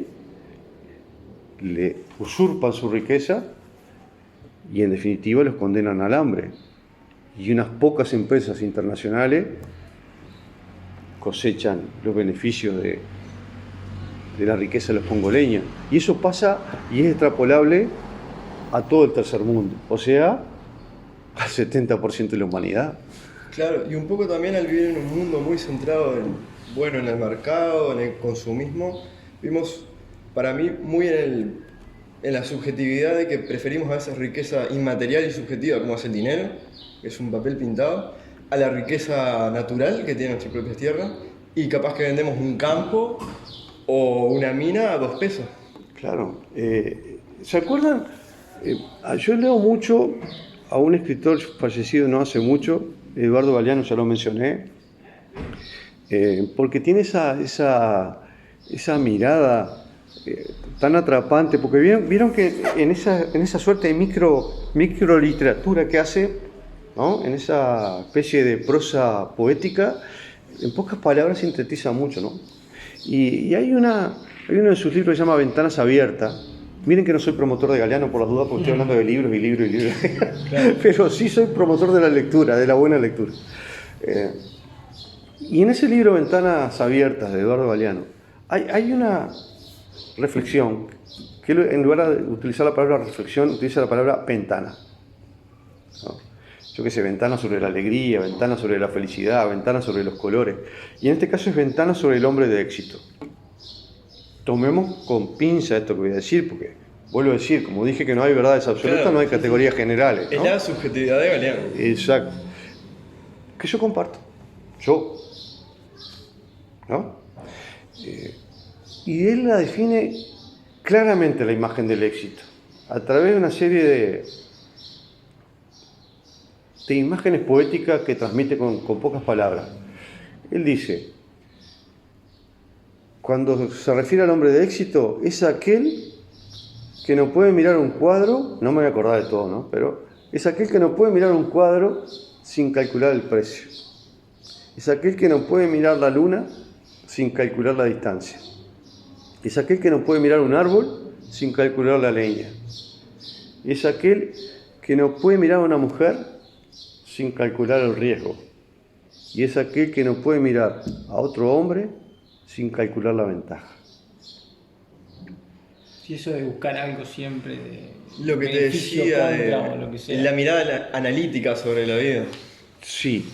le usurpan su riqueza y en definitiva los condenan al hambre. Y unas pocas empresas internacionales cosechan los beneficios de la riqueza de los congoleños. Y eso pasa y es extrapolable a todo el tercer mundo, o sea, al 70% de la humanidad. Claro, y un poco también al vivir en un mundo muy centrado en el mercado, en el consumismo, vimos para mí muy en la subjetividad de que preferimos a veces riqueza inmaterial y subjetiva, como es el dinero, que es un papel pintado, a la riqueza natural que tiene nuestras propias tierras, y capaz que vendemos un campo o una mina a 2 pesos. Claro. ¿Se acuerdan? Yo leo mucho a un escritor fallecido no hace mucho, Eduardo Galeano, ya lo mencioné, porque tiene esa mirada tan atrapante, porque vieron que en esa suerte de microliteratura que hace, ¿no? En esa especie de prosa poética, en pocas palabras sintetiza mucho, ¿no? Y hay uno de sus libros que se llama Ventanas Abiertas. Miren que no soy promotor de Galeano por las dudas, porque estoy hablando de libros y libros y libros. Claro. Pero sí soy promotor de la lectura, de la buena lectura. Y en ese libro Ventanas Abiertas de Eduardo Galeano hay una reflexión que en lugar de utilizar la palabra reflexión, utiliza la palabra ventana, ¿no? Yo qué sé, ventana sobre la alegría, ventana sobre la felicidad, ventana sobre los colores. Y en este caso es ventana sobre el hombre de éxito. Tomemos con pinza esto que voy a decir, porque vuelvo a decir, como dije que no hay verdades absolutas, claro, no hay categorías generales, ¿no? Es la subjetividad de Galeano. Exacto. Que yo comparto. ¿No? Y él la define claramente, la imagen del éxito, a través de una serie de imágenes poéticas que transmite con pocas palabras. Él dice, cuando se refiere al hombre de éxito, es aquel que no puede mirar un cuadro, no me voy a acordar de todo, ¿no? Pero es aquel que no puede mirar un cuadro sin calcular el precio. Es aquel que no puede mirar la luna sin calcular la distancia. Es aquel que no puede mirar un árbol sin calcular la leña. Es aquel que no puede mirar a una mujer sin calcular el riesgo. Y es aquel que no puede mirar a otro hombre sin calcular la ventaja. Y eso de buscar algo siempre de lo que te decía, contra, o lo que sea. La mirada analítica sobre la vida. Sí,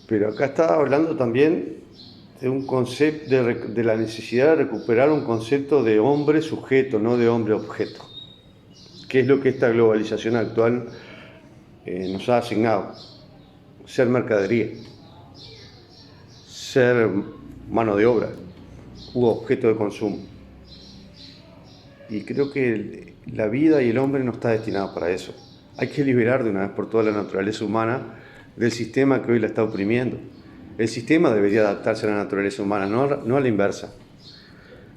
pero acá estaba hablando también de un concepto, de la necesidad de recuperar un concepto de hombre sujeto, no de hombre objeto, que es lo que esta globalización actual nos ha asignado. Ser mercadería, ser mano de obra u objeto de consumo. Y creo que la vida y el hombre no está destinado para eso. Hay que liberar de una vez por todas la naturaleza humana del sistema que hoy la está oprimiendo. El sistema debería adaptarse a la naturaleza humana, no a la inversa.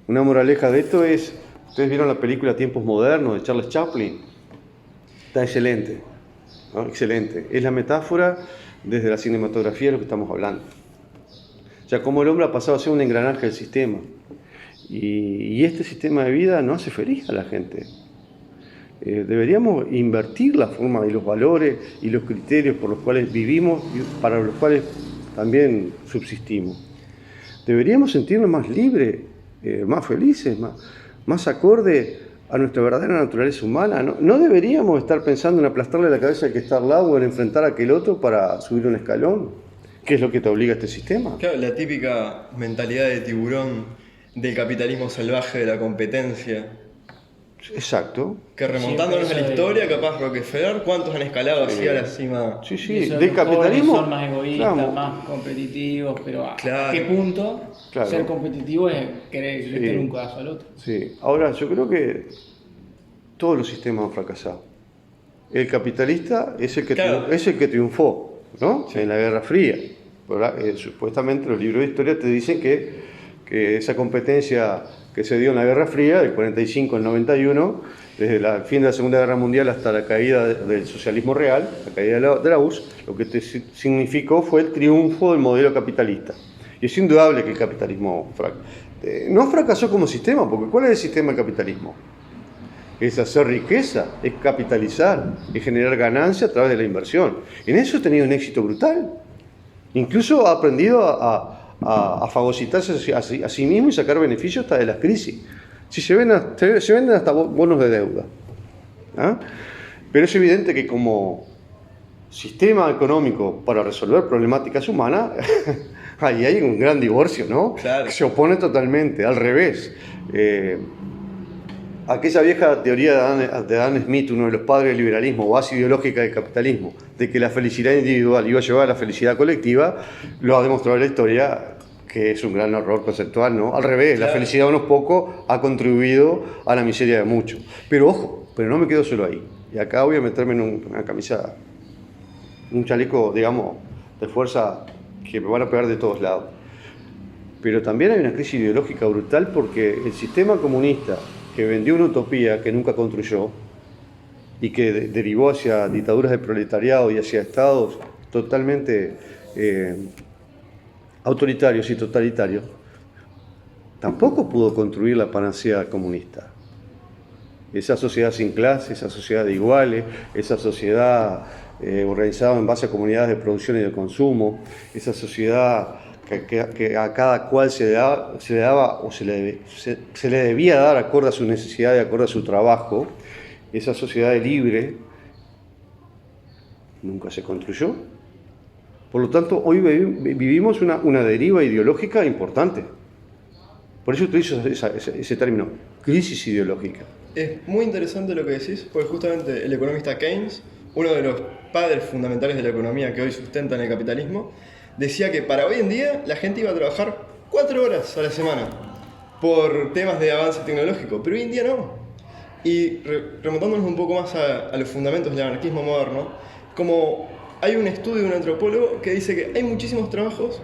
Una moraleja de esto es, ustedes vieron la película Tiempos Modernos de Charles Chaplin, está excelente, ¿no? Excelente. Es la metáfora desde la cinematografía de lo que estamos hablando. O sea, cómo el hombre ha pasado a ser un engranaje del sistema. Y este sistema de vida no hace feliz a la gente. Deberíamos invertir la forma y los valores y los criterios por los cuales vivimos y para los cuales también subsistimos. Deberíamos sentirnos más libres, más felices, más acorde a nuestra verdadera naturaleza humana. No deberíamos estar pensando en aplastarle la cabeza al que está al lado o en enfrentar a aquel otro para subir un escalón, que es lo que te obliga a este sistema. Claro, la típica mentalidad de tiburón del capitalismo salvaje, de la competencia. Exacto. Que remontándonos a la historia, capaz Rockefeller, ¿cuántos han escalado así a la cima? Sí, Y sí, eso del los capitalismo. jóvenes son más egoístas, claro, más competitivos, pero ¿a Claro. qué punto Claro. ser competitivo es querer Sí. meter un codazo al otro? Sí. Ahora, yo creo que todos los sistemas han fracasado. El capitalista es el que, Claro. es el que triunfó, ¿no? En la Guerra Fría. ¿Verdad? Supuestamente los libros de historia te dicen que esa competencia que se dio en la Guerra Fría, del 45 al 91, desde el fin de la Segunda Guerra Mundial hasta la caída del socialismo real, la caída de la URSS, lo que significó fue el triunfo del modelo capitalista. Y es indudable que el capitalismo no fracasó como sistema, porque ¿cuál es el sistema del capitalismo? Es hacer riqueza, es capitalizar, es generar ganancia a través de la inversión. En eso ha tenido un éxito brutal. Incluso ha aprendido a fagocitarse a sí mismo y sacar beneficios hasta de las crisis. Si se venden hasta bonos de deuda. ¿Ah? Pero es evidente que como sistema económico para resolver problemáticas humanas, ahí hay un gran divorcio, ¿no? Claro. Que se opone totalmente, al revés. Aquella vieja teoría de Adam Smith, uno de los padres del liberalismo, base ideológica del capitalismo, de que la felicidad individual iba a llevar a la felicidad colectiva, lo ha demostrado la historia que es un gran error conceptual, ¿no? Al revés, Claro. la felicidad de unos pocos ha contribuido a la miseria de muchos. Pero ojo, pero no me quedo solo ahí. Y acá voy a meterme en una camisa, un chaleco, digamos, de fuerza que me van a pegar de todos lados. Pero también hay una crisis ideológica brutal porque el sistema comunista, que vendió una utopía que nunca construyó y que derivó hacia dictaduras de proletariado y hacia estados totalmente autoritarios y totalitarios, tampoco pudo construir la panacea comunista. Esa sociedad sin clases, esa sociedad de iguales, esa sociedad organizada en base a comunidades de producción y de consumo, esa sociedad que a cada cual se le daba o se le debía dar acorde a su necesidad y acorde a su trabajo, esa sociedad libre nunca se construyó. Por lo tanto, hoy vivimos una deriva ideológica importante. Por eso utilizo ese término, crisis ideológica. Es muy interesante lo que decís, porque justamente el economista Keynes, uno de los padres fundamentales de la economía que hoy sustentan el capitalismo, decía que para hoy en día la gente iba a trabajar 4 horas a la semana por temas de avance tecnológico, pero hoy en día no. Y remontándonos un poco más a los fundamentos del anarquismo moderno, como hay un estudio de un antropólogo que dice que hay muchísimos trabajos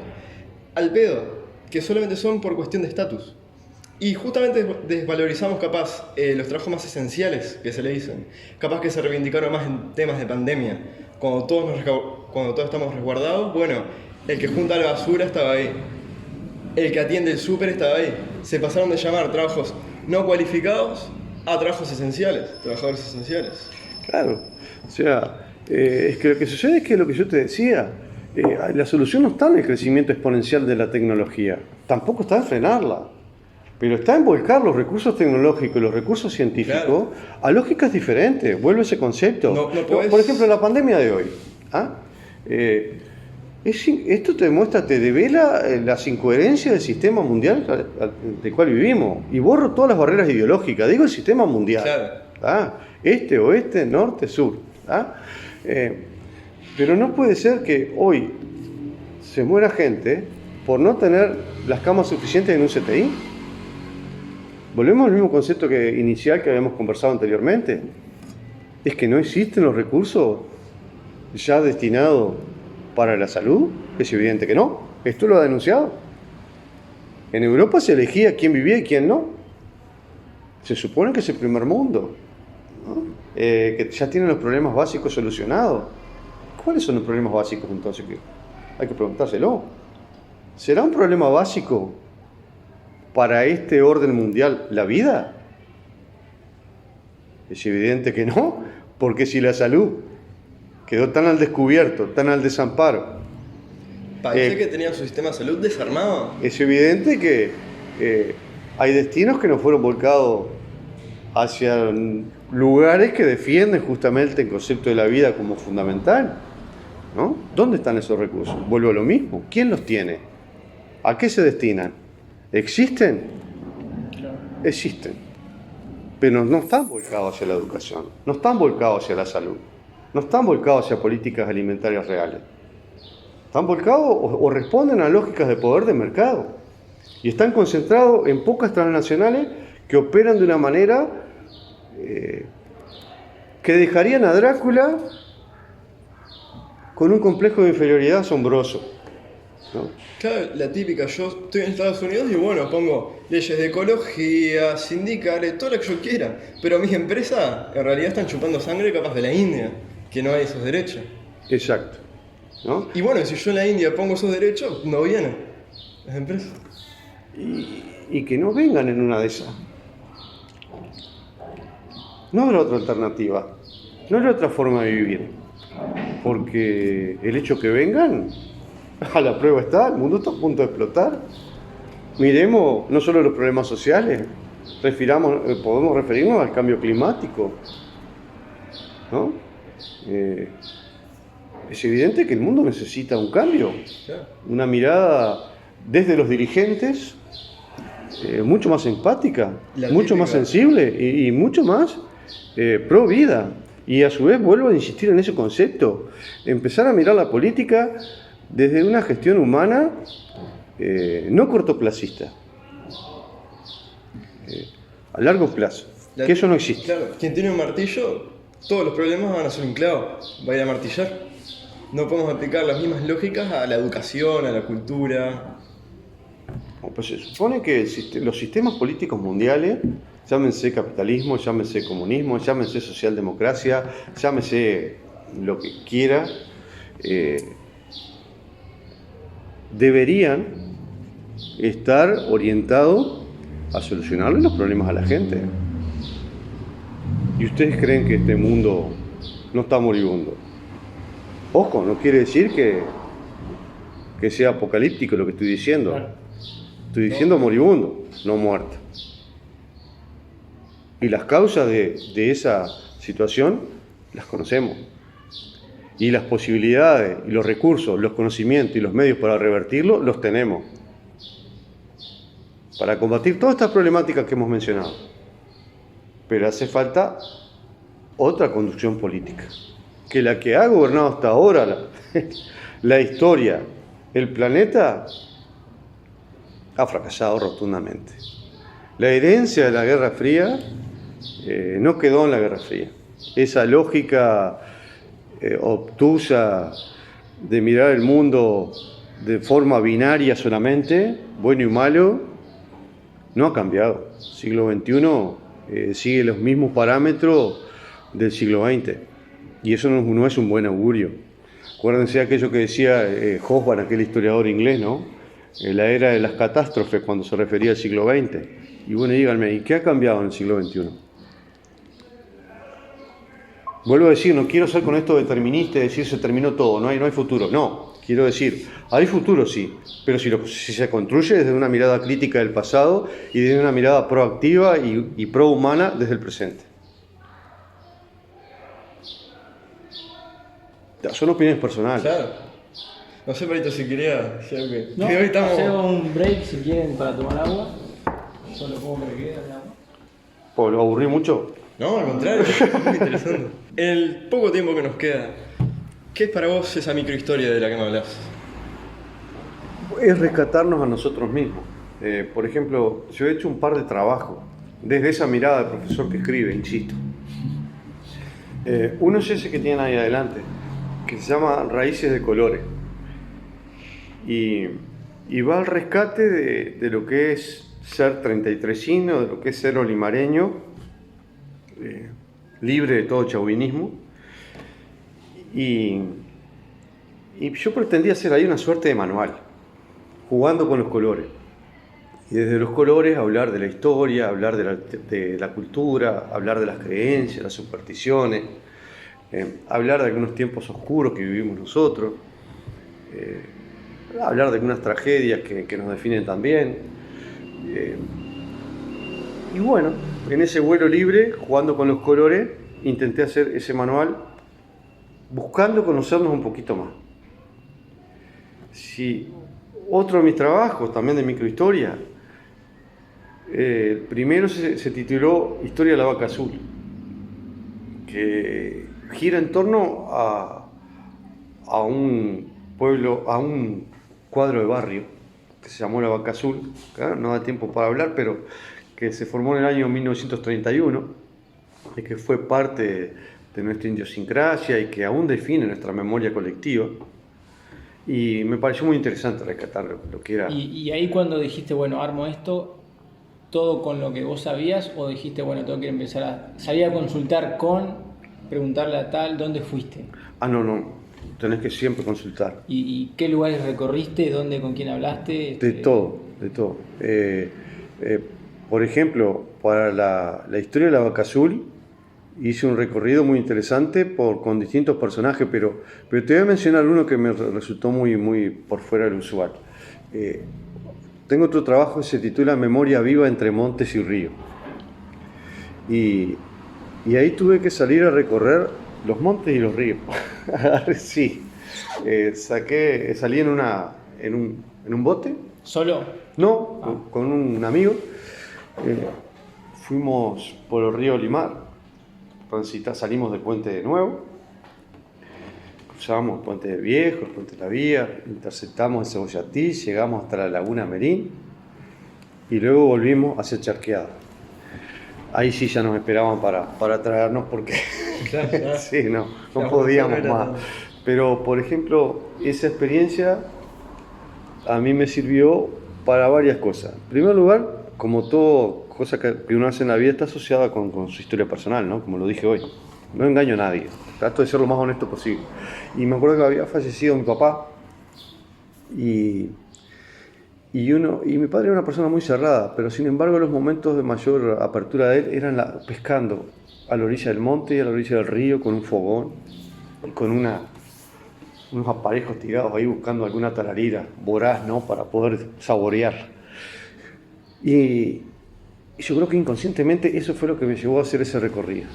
al pedo, que solamente son por cuestión de estatus. Y justamente desvalorizamos capaz los trabajos más esenciales que se le dicen, capaz que se reivindicaron más en temas de pandemia, cuando todos estamos resguardados, bueno, el que junta la basura estaba ahí, el que atiende el súper estaba ahí. Se pasaron de llamar trabajos no cualificados a trabajos esenciales, trabajadores esenciales. Claro, o sea, es que lo que sucede es que lo que yo te decía, la solución no está en el crecimiento exponencial de la tecnología, tampoco está en frenarla, pero está en volcar los recursos tecnológicos y los recursos científicos Claro. a lógicas diferentes. Vuelvo a ese concepto. No podés- Por ejemplo, la pandemia de hoy. ¿Ah? Esto te demuestra, te devela las incoherencias del sistema mundial del cual vivimos. Y borro todas las barreras ideológicas. Digo el sistema mundial. Claro. ¿Ah? Este, oeste, norte, sur. ¿Ah? Pero no puede ser que hoy se muera gente por no tener las camas suficientes en un CTI. Volvemos al mismo concepto inicial que habíamos conversado anteriormente. Es que no existen los recursos ya destinados para la salud. Es evidente que no. Esto lo ha denunciado. En Europa se elegía quién vivía y quién no. Se supone que es el primer mundo, ¿no? Que ya tienen los problemas básicos solucionados. ¿Cuáles son los problemas básicos entonces? Hay que preguntárselo. ¿Será un problema básico para este orden mundial la vida? Es evidente que no, porque si la salud quedó tan al descubierto, tan al desamparo, Parece que tenían su sistema de salud desarmado. es evidente que hay destinos que nos fueron volcados hacia lugares que defienden justamente el concepto de la vida como fundamental, ¿no? ¿Dónde están esos recursos? Vuelvo a lo mismo. ¿Quién los tiene? ¿A qué se destinan? ¿Existen? Claro. Existen. pero no están volcados hacia la educación, no están volcados hacia la salud, no están volcados hacia políticas alimentarias reales. Están volcados o responden a lógicas de poder de mercado. Y están concentrados en pocas transnacionales que operan de una manera que dejarían a Drácula con un complejo de inferioridad asombroso, ¿no? Claro, la típica, yo estoy en Estados Unidos y bueno, pongo leyes de ecología, sindicales, todo lo que yo quiera. Pero mis empresas en realidad están chupando sangre capaz de la India, que no hay esos derechos. Exacto, ¿no? Y bueno, si yo en la India pongo esos derechos, no vienen las empresas. Y que no vengan en una de esas. No habrá otra alternativa, no habrá otra forma de vivir, porque el hecho que vengan, a la prueba está, el mundo está a punto de explotar. Miremos no solo los problemas sociales, podemos referirnos al cambio climático, ¿no? Es evidente que el mundo necesita un cambio, una mirada desde los dirigentes, mucho más empática, mucho más sensible y mucho más pro vida. Y a su vez vuelvo a insistir en ese concepto, empezar a mirar la política desde una gestión humana no cortoplacista, a largo plazo, que eso no existe. Claro, quien tiene un martillo, todos los problemas van a ser un clavo, va a ir a martillar. No podemos aplicar las mismas lógicas a la educación, a la cultura. Pues se supone que los sistemas políticos mundiales, llámense capitalismo, llámense comunismo, llámense socialdemocracia, llámense lo que quiera, deberían estar orientados a solucionarle los problemas a la gente. ¿Y ustedes creen que este mundo no está moribundo? Ojo, no quiere decir que sea apocalíptico lo que estoy diciendo. Claro. Estoy diciendo moribundo, no muerto. Y las causas de esa situación las conocemos. Y las posibilidades, y los recursos, los conocimientos y los medios para revertirlo los tenemos. Para combatir todas estas problemáticas que hemos mencionado. Pero hace falta otra conducción política. Que la que ha gobernado hasta ahora la historia, el planeta, ha fracasado rotundamente. La herencia de la Guerra Fría no quedó en la Guerra Fría. Esa lógica obtusa de mirar el mundo de forma binaria solamente, bueno y malo, no ha cambiado. El siglo XXI sigue los mismos parámetros del siglo XX y eso no es un buen augurio. Acuérdense aquello que decía Hobsbawm, aquel historiador inglés, ¿no? La era de las catástrofes cuando se refería al siglo XX. Y bueno, díganme, ¿y qué ha cambiado en el siglo XXI? Vuelvo a decir, no quiero ser con esto determinista y decir se terminó todo, no hay futuro. No, quiero decir, hay futuro sí, pero si se construye desde una mirada crítica del pasado y desde una mirada proactiva y prohumana desde el presente. Son opiniones personales. Claro. No sé, Marito, si quería decir algo no, que hoy estamos... hacemos un break si quieren para tomar agua. Solo como que queda el agua. ¿Pues lo aburrí mucho? No, al contrario, es muy interesante. En el poco tiempo que nos queda, ¿qué es para vos esa microhistoria de la que me hablas? Es rescatarnos a nosotros mismos. Por ejemplo, yo he hecho un par de trabajos desde esa mirada de profesor que escribe, insisto. Uno es ese que tienen ahí adelante, que se llama Raíces de Colores. Y va al rescate de lo que es ser 33ino, de lo que es ser olimareño, libre de todo chauvinismo. Y yo pretendía hacer ahí una suerte de manual, jugando con los colores. Y desde los colores hablar de la historia, hablar de la cultura, hablar de las creencias, las supersticiones, hablar de algunos tiempos oscuros que vivimos nosotros, hablar de algunas tragedias que nos definen también. Y bueno, en ese vuelo libre, jugando con los colores, intenté hacer ese manual buscando conocernos un poquito más. Si otro de mis trabajos, también de microhistoria, El primero se tituló Historia de la Vaca Azul, que gira en torno a un pueblo, a un cuadro de barrio que se llamó La Vaca Azul. Claro, no da tiempo para hablar, pero que se formó en el año 1931 y que fue parte de nuestra idiosincrasia y que aún define nuestra memoria colectiva. Y me pareció muy interesante rescatar lo que era. Y ahí cuando dijiste, bueno, armo esto, todo con lo que vos sabías, o dijiste, bueno, tengo que empezar a salir a consultar preguntarle a tal, ¿dónde fuiste? No, tenés que siempre consultar. ¿Y qué lugares recorriste? ¿Dónde, con quién hablaste? De todo. Por ejemplo, para la historia de la Vaca Azul, hice un recorrido muy interesante con distintos personajes, pero te voy a mencionar uno que me resultó muy por fuera del usual. Tengo otro trabajo que se titula Memoria viva entre montes y ríos. Y ahí tuve que salir a recorrer los montes y los ríos. Sí. Salí en un bote. ¿Solo? No, con un amigo. Fuimos por el río Limar. Salimos del Puente de Nuevo. Cruzamos el Puente Viejo, el Puente de la Vía. Interceptamos en Cebollatí. Llegamos hasta la Laguna Merín. Y luego volvimos hacia Charqueada. Ahí sí ya nos esperaban para traernos porque Claro. sí, no podíamos más. Pero, por ejemplo, esa experiencia a mí me sirvió para varias cosas. En primer lugar, como todo cosa que uno hace en la vida está asociada con su historia personal, ¿no? Como lo dije hoy. No engaño a nadie. Trato de ser lo más honesto posible. Y me acuerdo que había fallecido mi papá y mi padre era una persona muy cerrada, pero sin embargo los momentos de mayor apertura de él eran pescando a la orilla del monte y a la orilla del río con un fogón y con unos aparejos tirados ahí buscando alguna tararira voraz, ¿no? Para poder saborear. Y yo creo que inconscientemente eso fue lo que me llevó a hacer ese recorrido,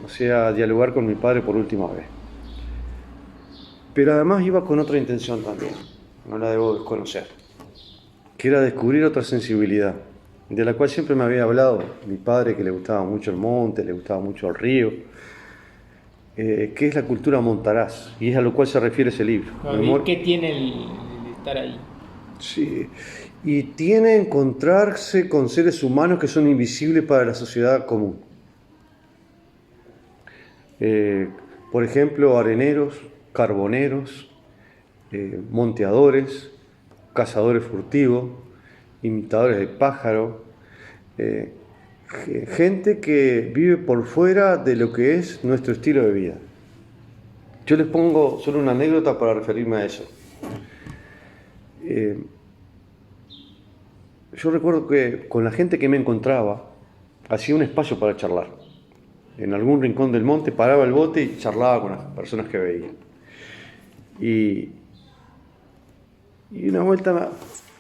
o sea, a dialogar con mi padre por última vez. Pero además iba con otra intención también, no la debo desconocer, que era descubrir otra sensibilidad, de la cual siempre me había hablado mi padre, que le gustaba mucho el monte, le gustaba mucho el río, que es la cultura montaraz, y es a lo cual se refiere ese libro. ¿Qué tiene el estar ahí? Sí, y tiene encontrarse con seres humanos que son invisibles para la sociedad común. Por ejemplo, areneros, carboneros, monteadores, cazadores furtivos, imitadores de pájaros, gente que vive por fuera de lo que es nuestro estilo de vida. Yo les pongo solo una anécdota para referirme a eso. Yo recuerdo que con la gente que me encontraba hacía un espacio para charlar. En algún rincón del monte paraba el bote y charlaba con las personas que veía. Y una vuelta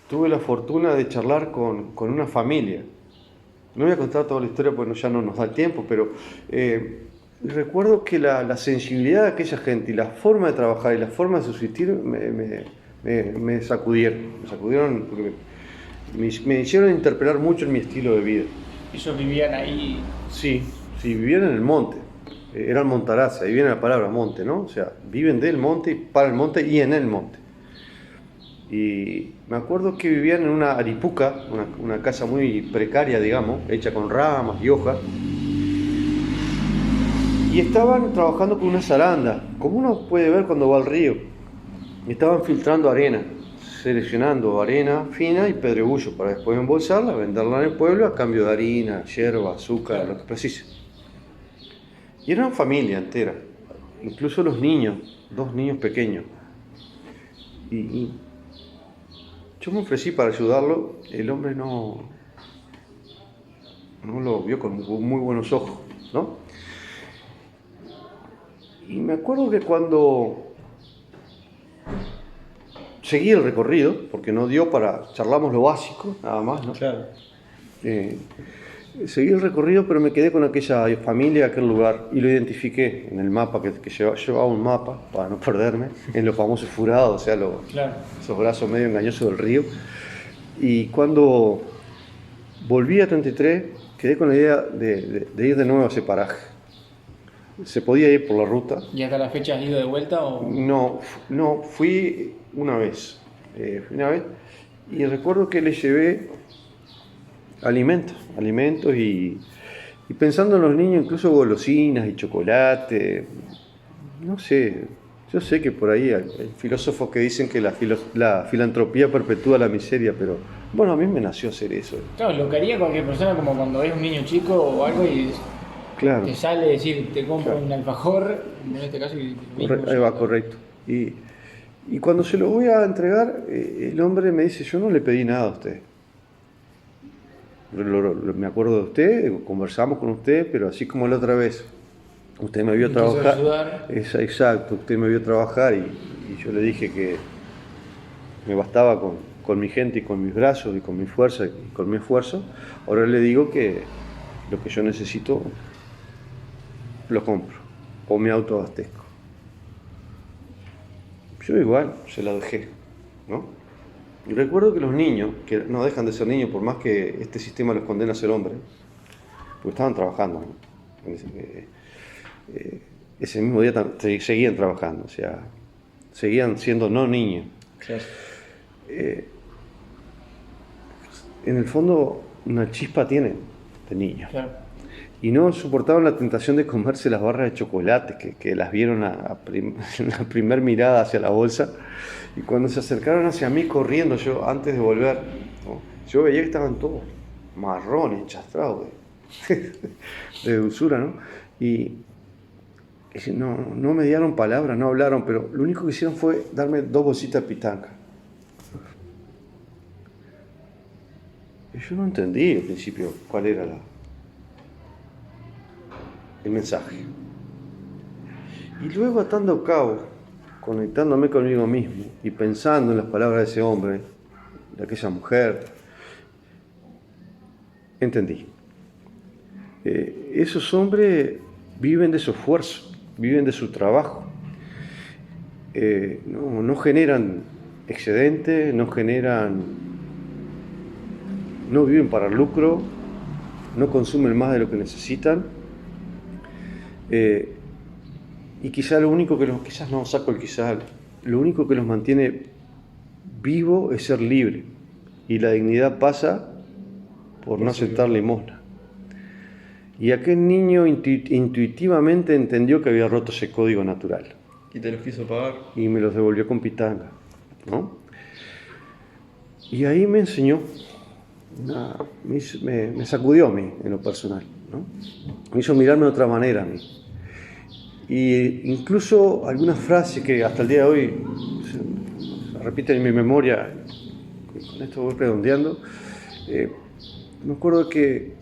tuve la fortuna de charlar con una familia. No voy a contar toda la historia porque ya no nos da el tiempo, pero recuerdo que la sensibilidad de aquella gente y la forma de trabajar y la forma de subsistir me sacudieron. Me sacudieron porque me hicieron interpelar mucho en mi estilo de vida. ¿Ellos vivían ahí? Sí, vivían en el monte. Eran montarazas, ahí viene la palabra monte, ¿no? O sea, viven del monte, para el monte y en el monte. Y me acuerdo que vivían en una aripuca, una casa muy precaria, digamos, hecha con ramas y hojas. Y estaban trabajando con una zaranda, como uno puede ver cuando va al río. Y estaban filtrando arena, seleccionando arena fina y pedregullo para después embolsarla, venderla en el pueblo a cambio de harina, yerba, azúcar, lo que precise. Y era una familia entera, incluso los niños, 2 niños pequeños. Y yo me ofrecí para ayudarlo, el hombre no lo vio con muy buenos ojos, ¿no? Y me acuerdo que cuando seguí el recorrido, porque no dio charlamos lo básico, nada más, ¿no? Claro. Seguí el recorrido, pero me quedé con aquella familia, aquel lugar, y lo identifiqué en el mapa, que llevaba un mapa, para no perderme, en los famosos furados, o sea, esos brazos medio engañosos del río. Y cuando volví a 33, quedé con la idea de ir de nuevo a ese paraje. Se podía ir por la ruta. ¿Y hasta la fecha has ido de vuelta o...? No, fui una vez. Y recuerdo que le llevé alimentos y pensando en los niños, incluso golosinas y chocolate. No sé, yo sé que por ahí hay filósofos que dicen que la filantropía perpetúa la miseria, pero bueno, a mí me nació hacer eso. Claro, lo que haría cualquier persona, como cuando ves un niño chico o algo y Claro. te sale decir, te compro un alfajor, en este caso, y Ahí va, correcto. Y cuando se lo voy a entregar, el hombre me dice, yo no le pedí nada a usted. Me acuerdo de usted, conversamos con usted, pero así como la otra vez, usted me vio trabajar. Exacto, usted me vio trabajar y yo le dije que me bastaba con mi gente y con mis brazos y con mi fuerza y con mi esfuerzo. Ahora le digo que lo que yo necesito lo compro o me autoabastezco. Yo igual se la dejé, ¿no? Y recuerdo que los niños, que no dejan de ser niños por más que este sistema los condena a ser hombres, porque estaban trabajando, ¿no? Ese mismo día seguían trabajando, o sea, seguían siendo no niños. Claro. En el fondo, una chispa tienen de niños. Claro. Y no soportaban la tentación de comerse las barras de chocolate que las vieron en la primera mirada hacia la bolsa. Y cuando se acercaron hacia mí corriendo, yo antes de volver, ¿no? Yo veía que estaban todos marrones, chastrados de dulzura, ¿no? Y no me dieron palabras, no hablaron, pero lo único que hicieron fue darme 2 bolsitas de pitanga. Y yo no entendí al principio cuál era el mensaje. Y luego atando cabo, conectándome conmigo mismo y pensando en las palabras de ese hombre, de aquella mujer, entendí. Esos hombres viven de su esfuerzo, viven de su trabajo. No generan excedentes, no viven para el lucro, no consumen más de lo que necesitan. Y quizá lo único que lo único que los mantiene vivos es ser libre, y la dignidad pasa por no aceptar limosna. Y aquel niño intuitivamente entendió que había roto ese código natural. ¿Y te los quiso pagar? Y me los devolvió con pitanga, ¿no? Y ahí me enseñó, me sacudió a mí en lo personal, ¿no? Me hizo mirarme de otra manera a mí. Y incluso algunas frases que hasta el día de hoy se repiten en mi memoria, con esto voy redondeando. Me acuerdo que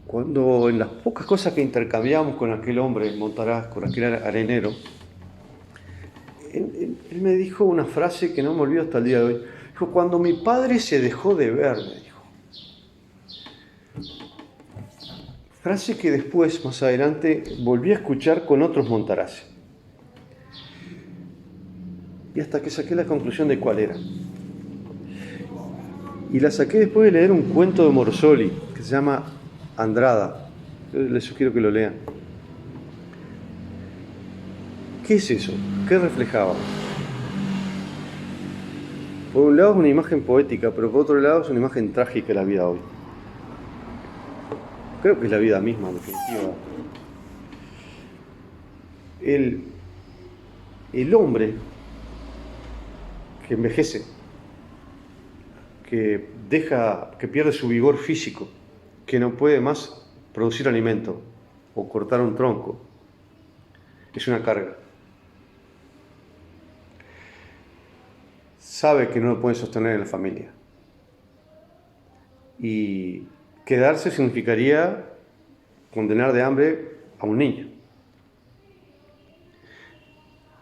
cuando en las pocas cosas que intercambiamos con aquel hombre en Montaraz, con aquel arenero, él me dijo una frase que no me olvido hasta el día de hoy. Dijo, cuando mi padre se dejó de ver, me dijo. Frase que después, más adelante, volví a escuchar con otros Montaraces. Y hasta que saqué la conclusión de cuál era. Y la saqué después de leer un cuento de Morosoli, que se llama Andrada. Yo les sugiero que lo lean. ¿Qué es eso? ¿Qué reflejaba? Por un lado es una imagen poética, pero por otro lado es una imagen trágica de la vida hoy. Creo que es la vida misma, en definitiva. El hombre que envejece, que pierde su vigor físico, que no puede más producir alimento o cortar un tronco, es una carga. Sabe que no lo puede sostener en la familia. Y quedarse significaría condenar de hambre a un niño.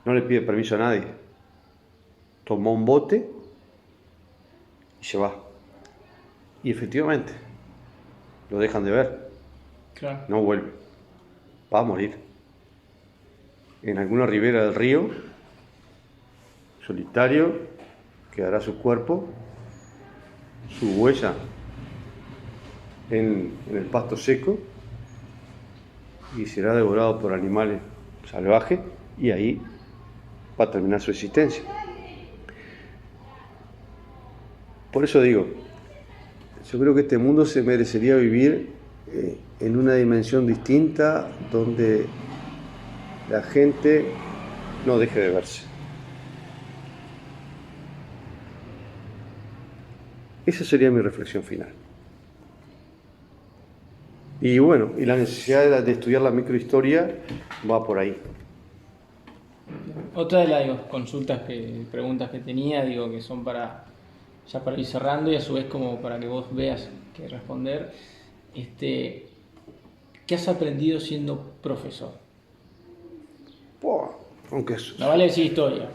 No le pide permiso a nadie. Tomó un bote y se va. Y efectivamente, lo dejan de ver. Claro. No vuelve. Va a morir. En alguna ribera del río, solitario, quedará su cuerpo, su huella en el pasto seco y será devorado por animales salvajes y ahí va a terminar su existencia. Por eso digo, yo creo que este mundo se merecería vivir en una dimensión distinta donde la gente no deje de verse. Esa sería mi reflexión final. Y bueno, y la necesidad de estudiar la microhistoria va por ahí. Otra de las preguntas que tenía, que son para ir cerrando y a su vez como para que vos veas qué responder. ¿Qué has aprendido siendo profesor? Aunque eso. No vale decir historia.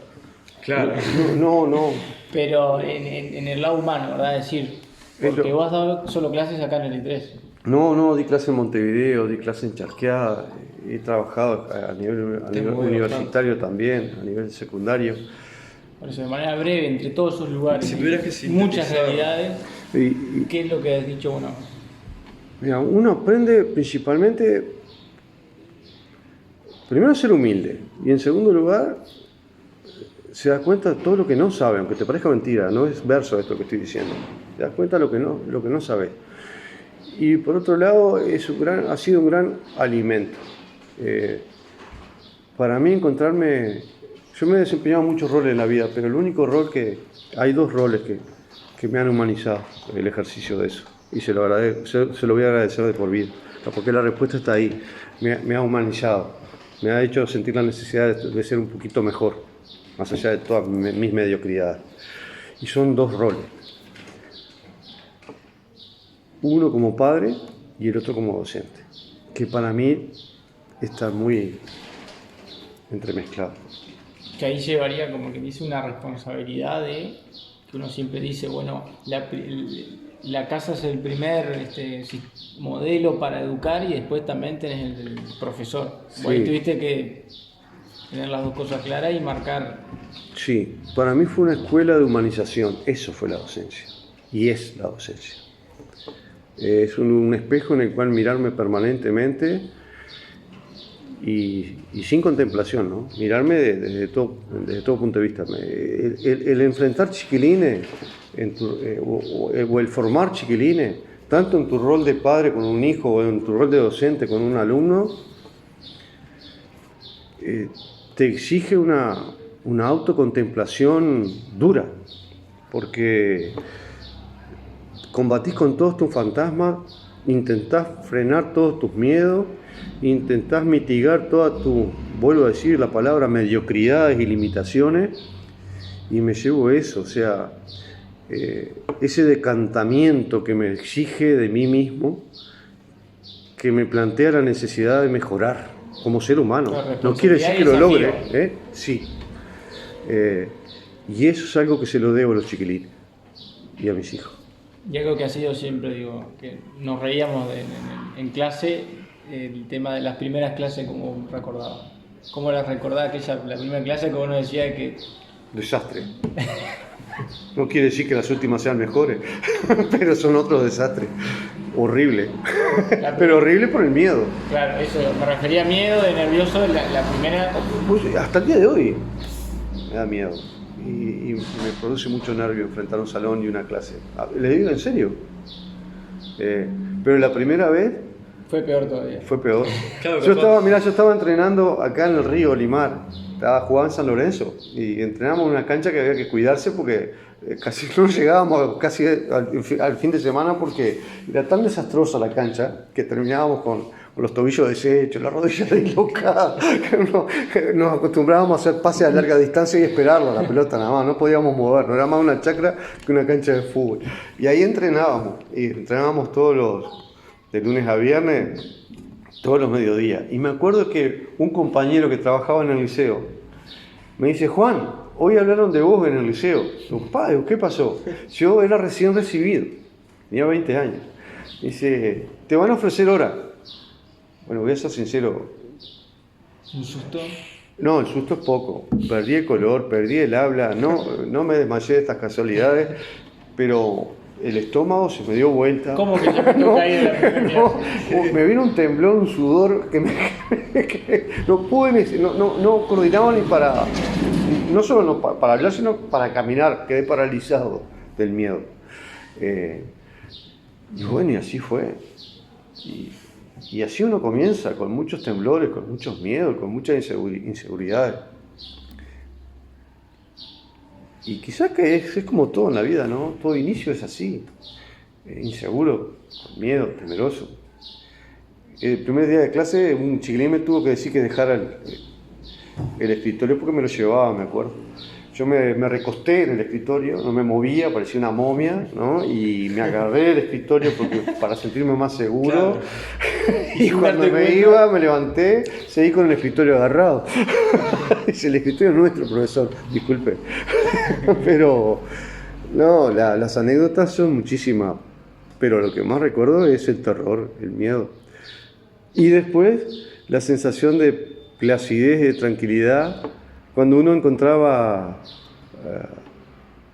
Claro. No. Pero en el lado humano, ¿verdad? Es decir, porque vos has dado solo clases acá en el I3. No, di clase en Montevideo, di clase en Charqueada, he trabajado a nivel universitario también, a nivel secundario. Por eso, de manera breve, entre todos esos lugares, si tuvieras que muchas realidades, ¿qué es lo que has dicho uno? Mira, uno aprende principalmente, primero a ser humilde, y en segundo lugar, se da cuenta de todo lo que no sabe, aunque te parezca mentira, no es verso esto que estoy diciendo, te das cuenta de lo que no sabes. Y por otro lado, ha sido un gran alimento. Para mí yo me he desempeñado muchos roles en la vida, pero el único rol hay dos roles que me han humanizado el ejercicio de eso. Y se lo voy a agradecer de por vida, porque la respuesta está ahí. Me ha humanizado, me ha hecho sentir la necesidad de ser un poquito mejor, más allá de todas mis mediocridades. Y son dos roles. Uno como padre y el otro como docente, que para mí están muy entremezclados. Que ahí llevaría como que dice una responsabilidad que uno siempre dice, bueno, la casa es el primer modelo para educar y después también tenés el profesor. Sí. Vos ahí tuviste que tener las dos cosas claras y marcar. Sí, para mí fue una escuela de humanización, eso fue la docencia y es la docencia. Es un espejo en el cual mirarme permanentemente y sin contemplación, ¿no? Mirarme desde todo punto de vista. El enfrentar chiquilines o el formar chiquilines, tanto en tu rol de padre con un hijo o en tu rol de docente con un alumno, te exige una autocontemplación dura, porque combatís con todos tus fantasmas, intentás frenar todos tus miedos, intentás mitigar vuelvo a decir la palabra, mediocridades y limitaciones, y me llevo eso, o sea, ese decantamiento que me exige de mí mismo, que me plantea la necesidad de mejorar como ser humano. No quiere decir que lo logre, sí. Y eso es algo que se lo debo a los chiquilines y a mis hijos. Y algo que ha sido siempre, que nos reíamos en clase, el tema de las primeras clases, como recordaba. ¿Cómo las recordaba la primera clase, como uno decía que... Desastre. No quiere decir que las últimas sean mejores, pero son otros desastres. Horrible. Pero horrible por el miedo. Claro, eso, me refería a miedo, de nervioso, la primera... Pues hasta el día de hoy me da miedo. Y me produce mucho nervio enfrentar un salón y una clase. Le digo en serio. Pero la primera vez... Fue peor todavía. Fue peor. Claro, yo estaba entrenando acá en el río Limar. Estaba jugando en San Lorenzo. Y entrenamos en una cancha que había que cuidarse porque casi no llegábamos casi al fin de semana porque era tan desastrosa la cancha que terminábamos con los tobillos deshechos, las rodillas dislocadas, que nos acostumbrábamos a hacer pases a larga distancia y esperarlo a la pelota nada más, no podíamos movernos, era más una chacra que una cancha de fútbol. Y ahí entrenábamos de lunes a viernes, todos los mediodías. Y me acuerdo que un compañero que trabajaba en el liceo me dice: Juan, hoy hablaron de vos en el liceo. Digo, padre, ¿qué pasó? Yo era recién recibido, tenía 20 años. Dice, te van a ofrecer hora. Bueno, voy a ser sincero. ¿Un susto? No, el susto es poco. Perdí el color, perdí el habla, no me desmayé de estas casualidades, pero el estómago se me dio vuelta. ¿Cómo que ya me toca ahí de la primera clase? Me vino un temblor, un sudor que no pude, no coordinaba ni para, no solo no para hablar, sino para caminar, quedé paralizado del miedo. Y bueno, y así fue. Y así uno comienza, con muchos temblores, con muchos miedos, con muchas inseguridades. Y quizás que es como todo en la vida, ¿no? Todo inicio es así, inseguro, con miedo, temeroso. El primer día de clase un chiquilín me tuvo que decir que dejara el escritorio porque me lo llevaba, me acuerdo. Yo me recosté en el escritorio, no me movía, parecía una momia, ¿no? Y me agarré del escritorio para sentirme más seguro. Claro. Y cuando me iba, me levanté, seguí con el escritorio agarrado. Es el escritorio nuestro, profesor, disculpe. Pero, no, las anécdotas son muchísimas. Pero lo que más recuerdo es el terror, el miedo. Y después, la sensación de placidez, de tranquilidad, cuando uno encontraba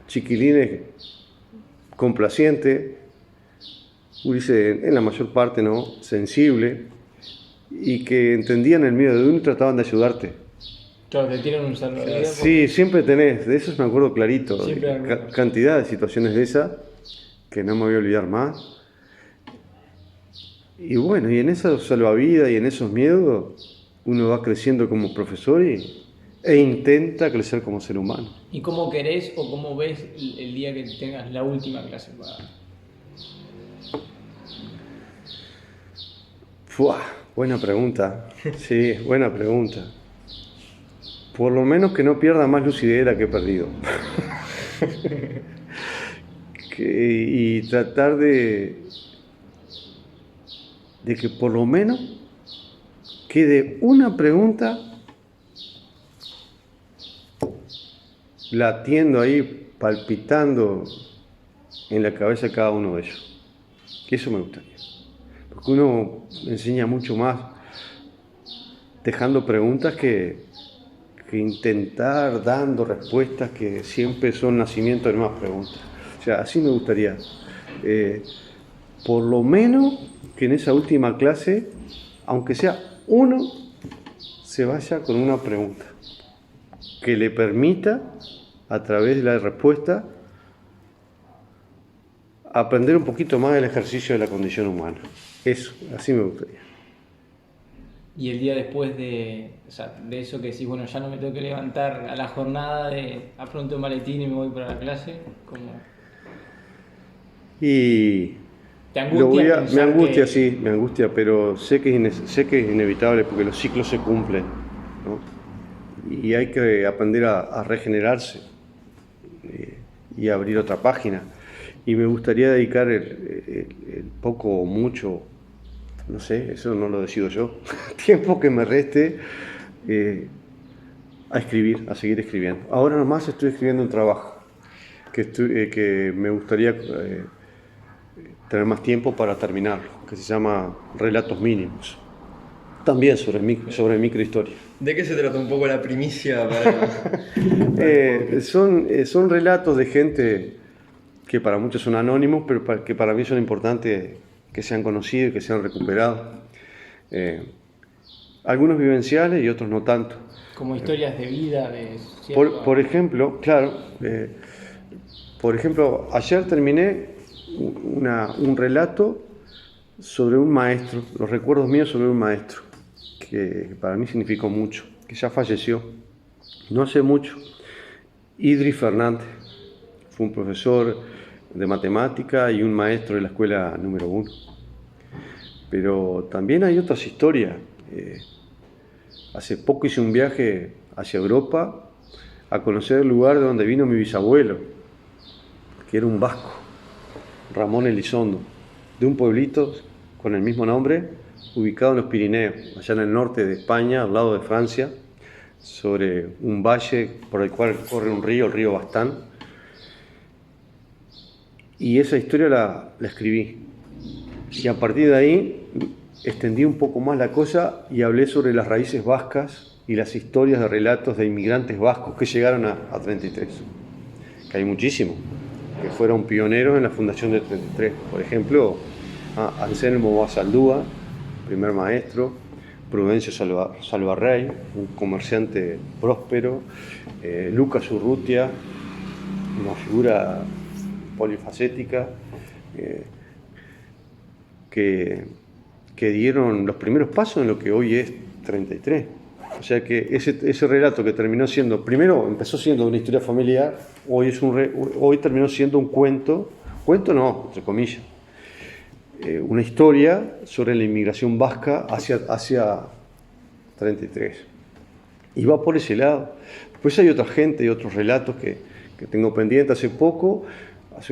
chiquilines complacientes, en la mayor parte no, sensible, y que entendían el miedo de uno y trataban de ayudarte. Claro, te tiran un salvavidas. Sí, siempre tenés, de eso me acuerdo clarito. Cantidad de situaciones de esas que no me voy a olvidar más. Y bueno, y en esos salvavidas y en esos miedos, uno va creciendo como profesor e intenta crecer como ser humano. ¿Y cómo querés o cómo ves el día que tengas la última clase para...? Buena pregunta. Sí, buena pregunta. Por lo menos que no pierda más lucidez de la que he perdido. Y tratar de que por lo menos quede una pregunta latiendo ahí, palpitando en la cabeza de cada uno de ellos. Que eso me gustaría. Porque uno enseña mucho más dejando preguntas que intentar dando respuestas que siempre son nacimiento de nuevas preguntas. O sea, así me gustaría. Por lo menos que en esa última clase, aunque sea uno, se vaya con una pregunta que le permita, a través de la respuesta, aprender un poquito más del ejercicio de la condición humana. Eso, así me gustaría. Y el día después de eso que decís, bueno, ya no me tengo que levantar a la jornada de afronto un maletín y me voy para la clase, ¿cómo? Y ¿te angustia? Me angustia, sí, me angustia, pero sé que es inevitable porque los ciclos se cumplen, ¿no? Y hay que aprender a regenerarse y abrir otra página. Y me gustaría dedicar el poco o mucho, no sé, eso no lo decido yo, tiempo que me reste a escribir, a seguir escribiendo. Ahora nomás estoy escribiendo un trabajo que me gustaría tener más tiempo para terminarlo, que se llama Relatos Mínimos, también sobre microhistoria. ¿De qué se trata un poco la primicia para...? Son relatos de gente que para muchos son anónimos, pero que para mí son importantes que sean conocidos, que sean recuperados. Algunos vivenciales y otros no tanto. Como historias de vida, de... Por ejemplo, claro, ayer terminé un relato sobre un maestro, los recuerdos míos sobre un maestro, que para mí significó mucho, que ya falleció, no hace mucho. Idris Fernández fue un profesor de matemática y un maestro de la escuela número 1. Pero también hay otras historias. Hace poco hice un viaje hacia Europa a conocer el lugar de donde vino mi bisabuelo, que era un vasco, Ramón Elizondo, de un pueblito con el mismo nombre, ubicado en los Pirineos, allá en el norte de España, al lado de Francia, sobre un valle por el cual corre un río, el río Baztán. Y esa historia la escribí. Y a partir de ahí extendí un poco más la cosa y hablé sobre las raíces vascas y las historias de relatos de inmigrantes vascos que llegaron a 33. Que hay muchísimos. que fueron pioneros en la fundación del 33. Por ejemplo, Anselmo Basaldúa, primer maestro, Prudencio Salvarrey, un comerciante próspero, Lucas Urrutia, una figura polifacética, que dieron los primeros pasos en lo que hoy es 33. O sea que ese relato que terminó siendo, primero empezó siendo una historia familiar, hoy terminó siendo un cuento no, entre comillas, una historia sobre la inmigración vasca hacia 33. Y va por ese lado. Después hay otra gente y otros relatos que tengo pendiente. Hace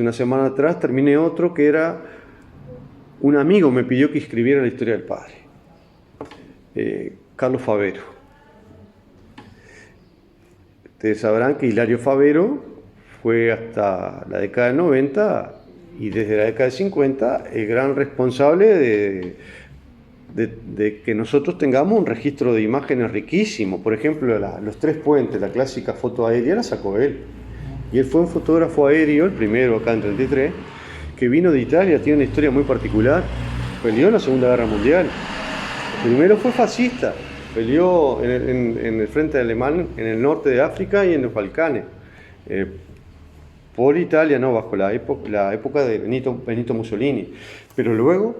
una semana atrás, terminé otro que era, un amigo me pidió que escribiera la historia del padre, Carlos Favero. Ustedes sabrán que Hilario Favero fue hasta la década del 90 y desde la década del 50 el gran responsable de que nosotros tengamos un registro de imágenes riquísimo. Por ejemplo, los tres puentes, la clásica foto aérea, la sacó él. Y él fue un fotógrafo aéreo, el primero acá en 33, que vino de Italia, tiene una historia muy particular. Peleó en la Segunda Guerra Mundial. El primero fue fascista. Peleó en el frente alemán, en el norte de África y en los Balcanes, por Italia, no, bajo la época de Benito Mussolini. Pero luego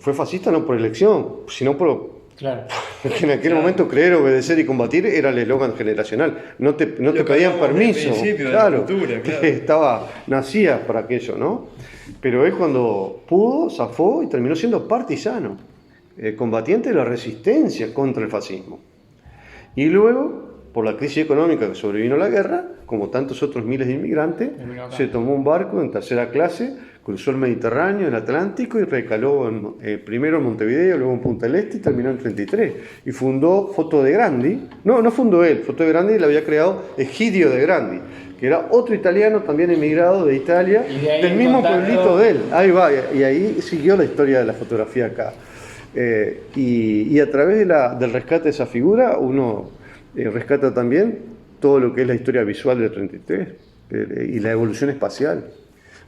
fue fascista no por elección, sino por... Claro. Porque en aquel momento creer, obedecer y combatir era el eslogan generacional. No te pedían permiso. Claro, nacías para aquello, ¿no? Pero él cuando pudo, zafó y terminó siendo partisano. Combatiente de la resistencia contra el fascismo. Y luego, por la crisis económica que sobrevino a la guerra, como tantos otros miles de inmigrantes, se tomó un barco en tercera clase, cruzó el Mediterráneo, el Atlántico y recaló primero en Montevideo, luego en Punta del Este y terminó en 33. Y fundó Foto de Grandi. No fundó él, Foto de Grandi la había creado Egidio de Grandi, que era otro italiano también emigrado de Italia, del mismo pueblito de él. Ahí va, y ahí siguió la historia de la fotografía acá. Y a través del rescate de esa figura uno rescata también todo lo que es la historia visual del 33 y la evolución espacial,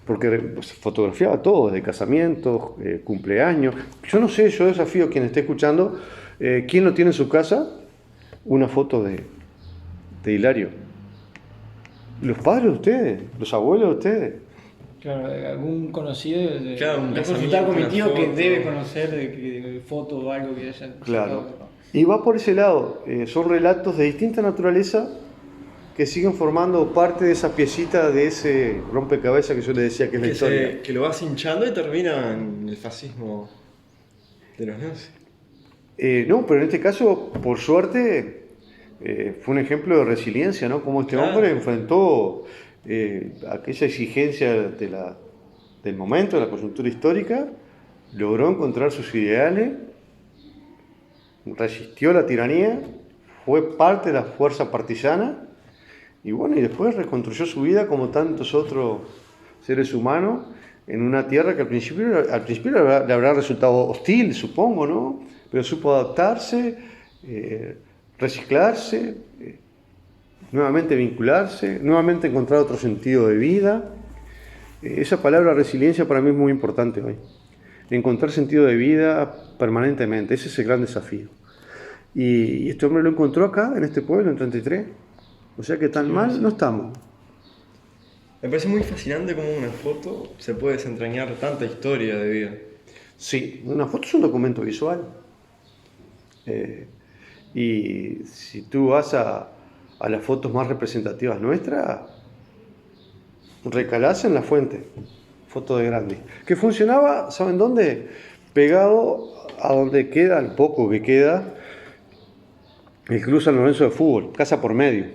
porque fotografiaba todo, desde casamientos, cumpleaños. Yo desafío a quien esté escuchando, ¿quién no tiene en su casa una foto de Hilario? Los padres de ustedes, los abuelos de ustedes. Claro, algún conocido, claro, un consultar con mi tío que foto. debe conocer de foto o algo que haya. Claro. Y va por ese lado. Son relatos de distinta naturaleza que siguen formando parte de esa piecita de ese rompecabezas que yo le decía que es la historia. Que lo vas hinchando y termina en el fascismo de los nazis. No, pero en este caso, por suerte, fue un ejemplo de resiliencia, ¿no? Como este hombre enfrentó aquella exigencia del momento, de la coyuntura histórica, logró encontrar sus ideales, resistió la tiranía, fue parte de la fuerza partisana y después reconstruyó su vida como tantos otros seres humanos en una tierra que al principio le habrá resultado hostil, supongo, ¿no? Pero supo adaptarse, reciclarse, nuevamente vincularse, nuevamente encontrar otro sentido de vida. Esa palabra resiliencia para mí es muy importante hoy. Encontrar sentido de vida permanentemente, ese es el gran desafío. Y este hombre lo encontró acá, en este pueblo, en 33. O sea que tan mal no estamos. Me parece muy fascinante cómo una foto se puede desentrañar tanta historia de vida. Sí, una foto es un documento visual. Y si tú vas a las fotos más representativas nuestras, recalás en la fuente, Foto de Grandi, que funcionaba, ¿saben dónde? Pegado a donde queda, el poco que queda, el Club San Lorenzo de Fútbol, casa por medio.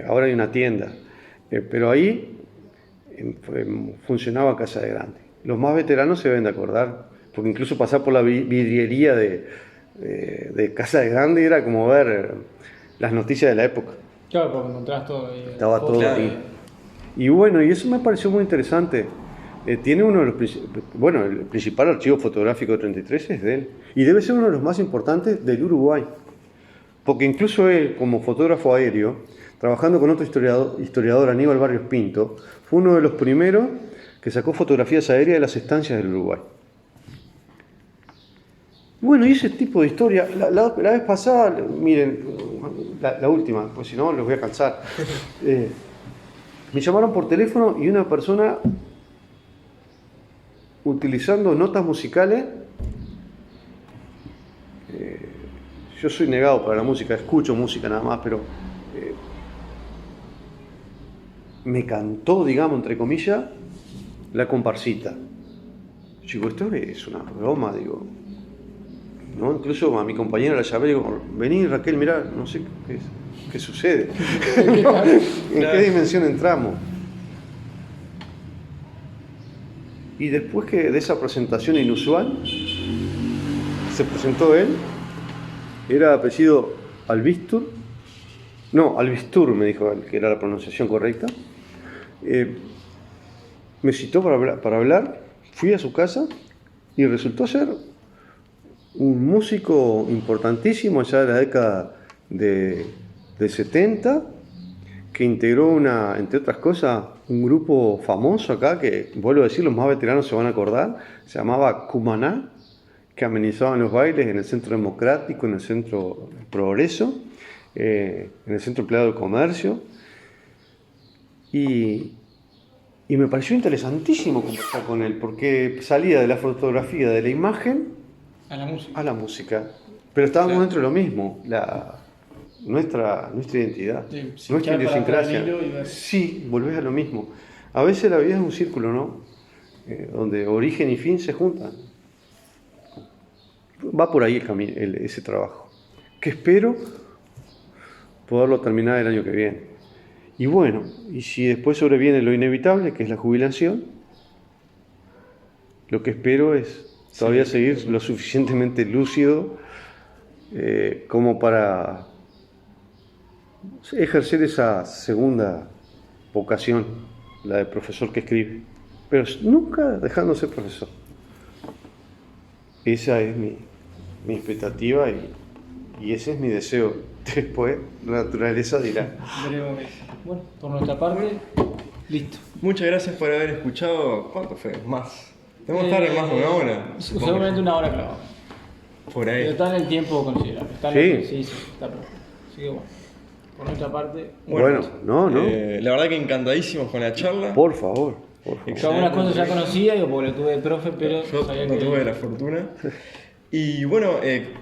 Ahora hay una tienda, pero ahí funcionaba Casa de Grandi. Los más veteranos se deben de acordar, porque incluso pasar por la vidriería de Casa de Grandi era como ver las noticias de la época. Claro, porque encontrás todo ahí. Estaba todo ahí. Y y eso me pareció muy interesante. Tiene uno de los el principal archivo fotográfico de 33 es de él. Y debe ser uno de los más importantes del Uruguay. Porque incluso él, como fotógrafo aéreo, trabajando con otro historiador, Aníbal Barrios Pinto, fue uno de los primeros que sacó fotografías aéreas de las estancias del Uruguay. Bueno, y ese tipo de historia, la vez pasada, miren, la última, pues si no los voy a cansar. Me llamaron por teléfono y una persona utilizando notas musicales. Yo soy negado para la música, escucho música nada más, pero me cantó, digamos, entre comillas, la comparsita. Yo digo, esto es una broma, digo. ¿No? Incluso a mi compañera la llamé y digo, vení Raquel, mirá, no sé qué sucede. ¿No? ¿En qué dimensión entramos? Y después que de esa presentación inusual, se presentó él, era apellido Albistur, no, Albistur me dijo él, que era la pronunciación correcta. Me citó para hablar, fui a su casa y resultó ser un músico importantísimo allá de la década de 70, que integró entre otras cosas, un grupo famoso acá, que vuelvo a decir, los más veteranos se van a acordar, se llamaba Cumaná, que amenizaban los bailes en el Centro Democrático, en el Centro Progreso, en el Centro Empleado de Comercio, y me pareció interesantísimo conversar con él, porque salía de la fotografía, de la imagen, a la música. Pero estábamos dentro de lo mismo, nuestra identidad, Sí, nuestra idiosincrasia. Sí, volvés a lo mismo. A veces la vida es un círculo, ¿no? Donde origen y fin se juntan. Va por ahí ese trabajo, que espero poderlo terminar el año que viene. Y bueno, y si después sobreviene lo inevitable, que es la jubilación, lo que espero es todavía seguir lo suficientemente lúcido como para ejercer esa segunda vocación, la de profesor que escribe, pero nunca dejando de ser profesor. Esa es mi expectativa y ese es mi deseo. Después la naturaleza dirá. Veremos qué es. Bueno, por nuestra parte, listo. Muchas gracias por haber escuchado. ¿Cuánto fue? Más. Debemos estar en más de una hora. Seguramente una hora clavada. Por ahí. Pero está en el tiempo considerable. Sí. Está perfecto. Así que bueno, por nuestra parte. Bueno, no. La verdad que encantadísimos con la charla. Por favor. Yo algunas cosas ya conocía, digo, porque lo tuve de profe, pero Yo sabía no que... tuve la fortuna. Y bueno,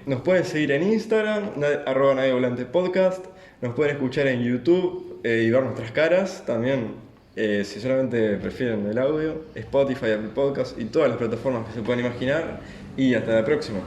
nos pueden seguir en Instagram, @nadievolantepodcast. Nos pueden escuchar en YouTube y ver nuestras caras también. Si solamente prefieren el audio, Spotify, Apple Podcast y todas las plataformas que se puedan imaginar. Y hasta la próxima.